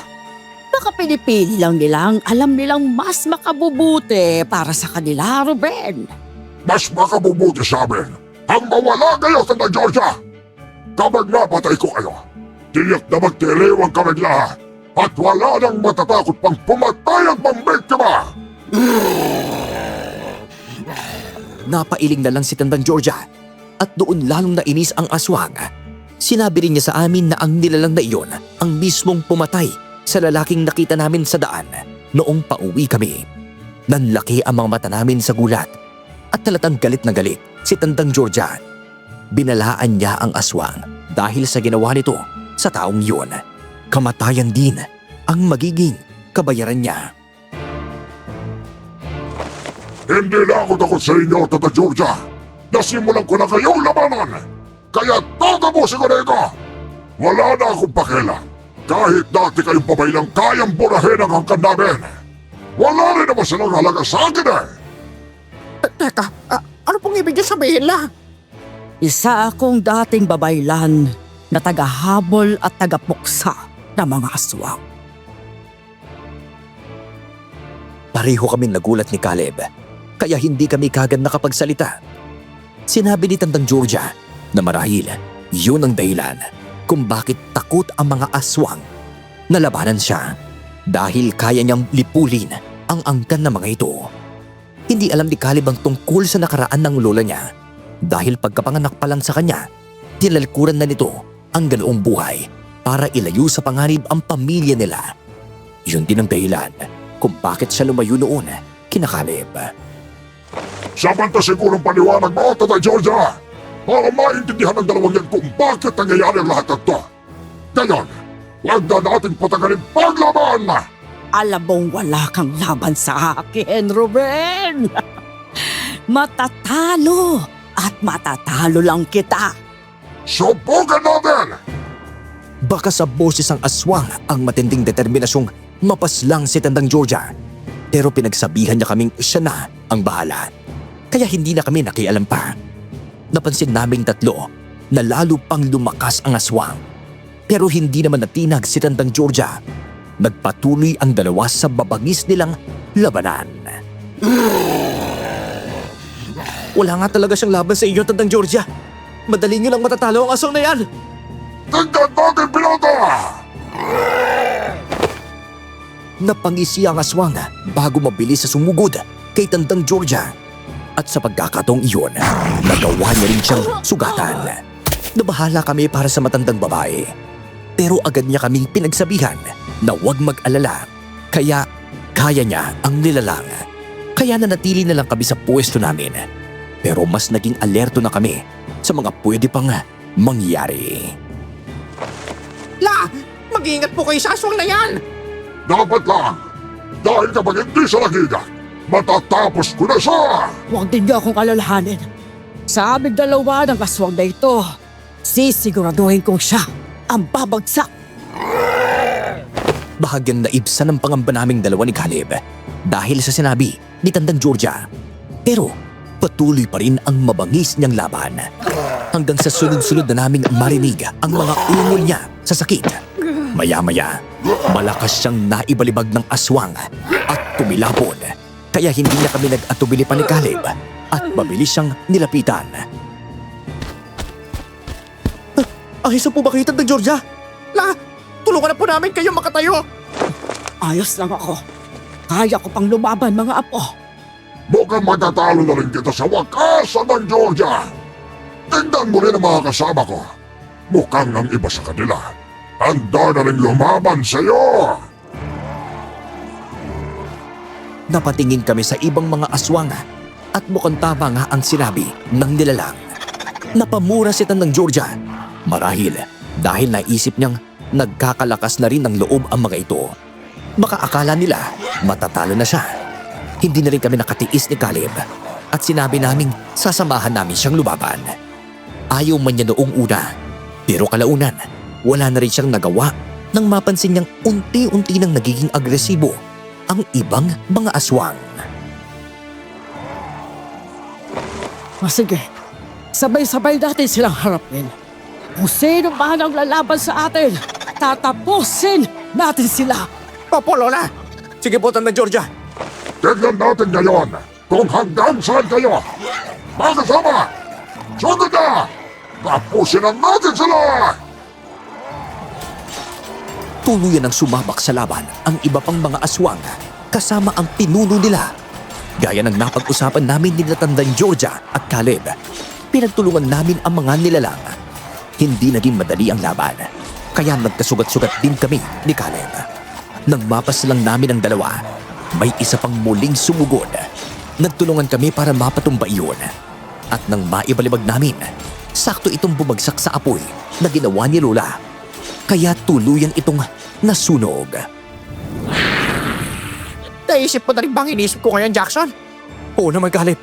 Baka pinipili lang nilang alam nilang mas makabubuti para sa kanila, Ruben. Mas makabubuti sa amin ang mawala kayo sa Georgia! Kapag napatay ko kayo, tiyak na magtiliwang kaming lahat at wala nang matatakot pang pumatay at pambiktima! Napailing na lang si Tandang Georgia at doon lalong nainis ang aswang. Sinabi rin niya sa amin na ang nilalang na iyon ang mismong pumatay sa lalaking nakita namin sa daan noong pauwi kami. Nanlaki ang mga mata namin sa gulat at talatang galit na galit si Tandang Georgia. Binalaan niya ang aswang dahil sa ginawa nito sa taong yun. Kamatayan din ang magiging kabayaran niya. Hindi na ako takot sa inyo, Tata Georgia! Nasimulan ko na kayong labanan! Kaya tatapusin ko na ito! Wala na akong pakialam! Kahit dati kayong pabaylang kayang burahin ang hangkan namin! Wala rin naman silang halaga sa akin eh! Teka, ano pong ibig niyo sabihin la? Isa akong dating babaylan na tagahabol at tagapuksa ng mga aswang. Pareho kami nagulat ni Caleb, kaya hindi kami kagad nakapagsalita. Sinabi ni Tandang Georgia na marahil yun ang dahilan kung bakit takot ang mga aswang na labanan siya dahil kaya niyang lipulin ang angkan ng mga ito. Hindi alam ni Caleb ang tungkol sa nakaraan ng lola niya dahil pagkapanganak pa lang sa kanya, tinalikuran na nito ang ganoong buhay para ilayo sa panganib ang pamilya nila. Yun din ang dahilan kung bakit siya lumayo noon kina Caleb. Sapat na sigurong paliwanag mo, Tata Georgia! Para maintindihan ng dalawang yan kung bakit nangyayari ang lahat ito. Ngayon, huwag na natin patagalin paglaban! Alam mong wala kang laban sa akin, Ruben. Matatalo at matatalo lang kita. Subukan natin! Baka sa boses ang aswang ang matinding determinasyong mapaslang si Tandang Georgia. Pero pinagsabihan niya kaming siya na ang bahala. Kaya hindi na kami nakialam pa. Napansin naming tatlo na lalo pang lumakas ang aswang. Pero hindi naman natinag si Tandang Georgia. Nagpatuloy ang dalawa sa babagis nilang labanan. Wala nga talaga siyang laban sa iyo, Tandang Georgia. Madali niyo lang matatalo ang aswang na yan. Tingnan natin, pilota! Napangisi ang aswang bago mabilis sa sumugod kay Tandang Georgia. At sa pagkakataong iyon, nagawa niya rin siyang sugatan. Nabahala kami para sa matandang babae. Pero agad niya kaming pinagsabihan na huwag mag-alala. Kaya kaya niya ang nilalang. Kaya nanatili na lang kami sa pwesto namin. Pero mas naging alerto na kami sa mga pwede pang mangyari. La, mag-iingat po kayo sa aswang na yan! Dapat lang! Dahil kapag hindi siya nagigat, matatapos ko na siya! Huwag din niyo akong alalahanin. Sa aming dalawa ng aswang na ito, Sisiguraduhin kong siya ang babagsak. Bahagyang naibsan ang pangamba naming dalawa ni Caleb dahil sa sinabi ni Tandang Georgia. Pero patuloy pa rin ang mabangis niyang laban. Hanggang sa sunod-sunod na naming marinig ang mga ungol niya sa sakit. Maya-maya, malakas siyang naibalibag ng aswang at tumilapon. Kaya hindi na kami nag-atubili pa ni Caleb at mabilis siyang nilapitan. Ayos po ba kayo, Tandang Georgia? Tulungan na po namin kayo makatayo. Ayos lang ako. Kaya ko pang lumaban, mga apo. Mukhang matatalo na rin kita sa wakas, Tandang Georgia. Tingnan mo rin ang mga kasama ko. Mukhang ang iba sa kanila. Handa na rin lumaban sa'yo. Napatingin kami sa ibang mga aswang at mukhang tama nga ang sinabi ng nilalang. Napamura si Tandang Georgia. Marahil dahil naisip niyang nagkakalakas na rin ng loob ang mga ito. Baka akala nila matatalo na siya. Hindi na rin kami nakatiis ni Caleb at sinabi naming sasamahan namin siyang lumaban. Ayaw man niya noong una, pero kalaunan wala na rin siyang nagawa nang mapansin niyang unti-unti nang nagiging agresibo ang ibang mga aswang. Sige, sabay-sabay natin silang harapin. Kung sino man ang lalaban sa atin, tatapusin natin sila. Opo, Lola. Sige po, Tandang Georgia. Tignan natin ngayon kung hanggang saan kayo. Mga kasama, sugod na! Tapusin na natin sila! Tuluyan ang sumabak sa laban ang iba pang mga aswang kasama ang pinuno nila. Gaya ng napag-usapan namin ni Tandang Georgia at Caleb, pinagtulungan namin ang mga nilalang. Hindi naging madali ang laban, kaya nagkasugat-sugat din kami ni Caleb. Nang mapas lang namin ang dalawa, may isa pang muling sumugod. Nagtulungan kami para mapatumba iyon. At nang maibalibag namin, sakto itong bumagsak sa apoy na ginawa ni Lola. Kaya tuluyan itong nasunog. Naisip mo na rin bang inisip ko ngayon, Jackson? Oo naman, Caleb.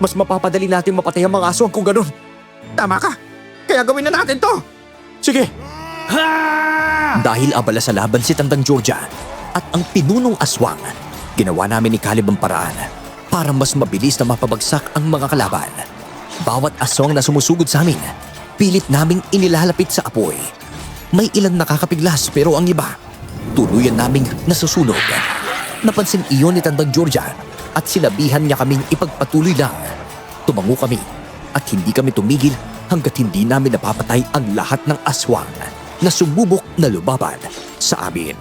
Mas mapapadali natin mapatay ang mga aswang kung ganun. Tama ka. Kaya gawin na natin to. Sige. Dahil abala sa laban si Tandang Georgia at ang pinunong aswang, ginawa namin ni Caleb ang paraan para mas mabilis na mapabagsak ang mga kalaban. Bawat aswang na sumusugod sa amin, pilit naming inilalapit sa apoy. May ilang nakakapiglas pero ang iba, tuluyan naming nasusunog. Napansin iyon ni Tandang Georgia at sinabihan niya kaming ipagpatuloy lang. Tumango kami at hindi kami tumigil hanggat hindi namin napapatay ang lahat ng aswang na sumubok na lumaban sa amin.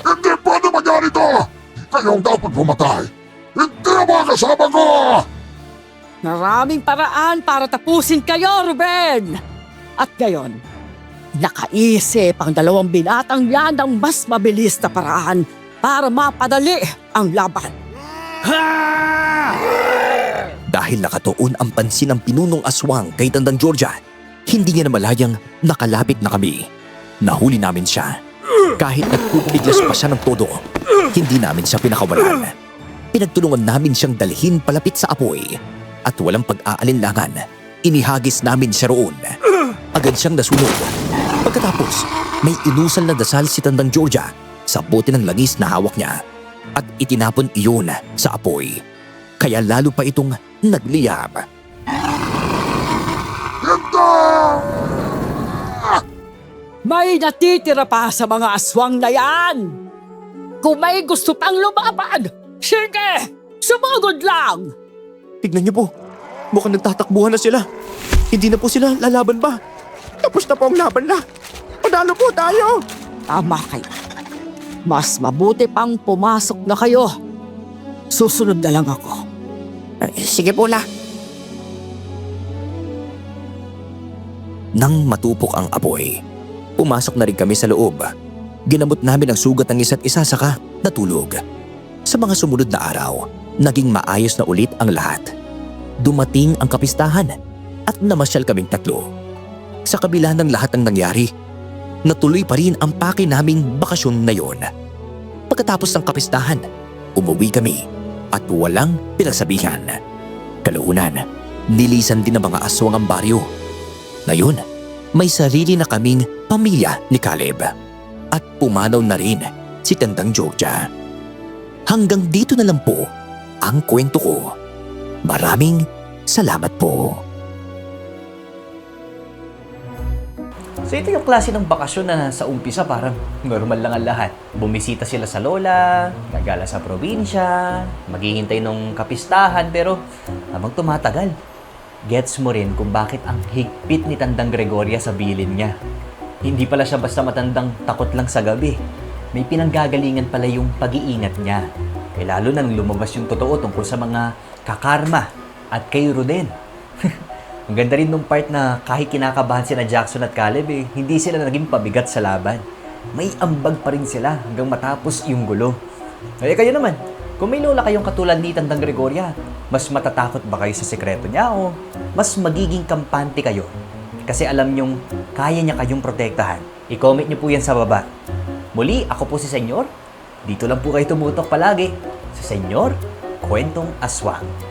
Hindi pwede magyari ito! Kayong dapat pumatay! Hindi ang mga kasama ko! Maraming paraan para tapusin kayo, Ruben! At ngayon, nakaisip ang dalawang binatang yan ng mas mabilis na paraan para mapadali ang laban. Dahil nakatuon ang pansin ng pinunong aswang kay Tandang Georgia, hindi niya na malayang nakalapit na kami. Nahuli namin siya. Kahit nagpupiglas pa siya ng todo, hindi namin siya pinakawalan. Pinagtulungan namin siyang dalhin palapit sa apoy at walang pag-aalinlangan, inihagis namin siya roon. Agad siyang nasunog. Pagkatapos, may inusal na dasal si Tandang Georgia sa bote ng langis na hawak niya at itinapon iyon sa apoy. Kaya lalo pa itong nagliyab. Ito! May natitira pa sa mga aswang na yan! Kung may gusto pang lumaban, sige! Sumugod lang! Tignan niyo po, mukhang nagtatakbuhan na sila. Hindi na po sila lalaban pa. Tapos na po ang laban na. Panalo po tayo. Tama kayo. Mas mabuti pang pumasok na kayo. Susunod na lang ako. Sige po, La. Nang matupok ang apoy, pumasok na rin kami sa loob. Ginamot namin ang sugat ng isa't isa saka natulog. Sa mga sumunod na araw, naging maayos na ulit ang lahat. Dumating ang kapistahan at namasyal kaming tatlo. Sa kabila ng lahat ng nangyari, natuloy pa rin ang pake naming bakasyon na yon. Pagkatapos ng kapistahan, umuwi kami at walang pinagsabihan. Kalaunan, Nilisan din ng mga aswang ang baryo. Ngayon, may sarili na kaming pamilya ni Caleb. At pumanaw na rin si Tandang Georgia. Hanggang dito na lang po ang kwento ko. Maraming salamat po. So ito yung klase ng bakasyon na sa umpisa parang normal lang ang lahat. Bumisita sila sa lola, gagala sa probinsya, maghihintay nung kapistahan, pero habang tumatagal, gets mo rin kung bakit ang higpit ni Tandang Gregoria sa bilin niya. Hindi pala siya basta matandang takot lang sa gabi. May pinanggagalingan pala yung pag-iingat niya. Eh lalo nang lumabas yung totoo tungkol sa mga kakarma at kay Ruden. Ang ganda rin nung part na kahit kinakabahan sila Jackson at Caleb hindi sila naging pabigat sa laban. May ambag pa rin sila hanggang matapos yung gulo. Eh kayo naman, kung may lola kayong katulad ni Tandang Gregoria, mas matatakot ba kayo sa sekreto niya o mas magiging kampante kayo? Kasi alam nyong kaya niya kayong protektahan. I-comment niyo po yan sa baba. Muli, ako po si Senyor. Dito lang po kayo tumutok palagi sa Senyor Kwentong Aswang.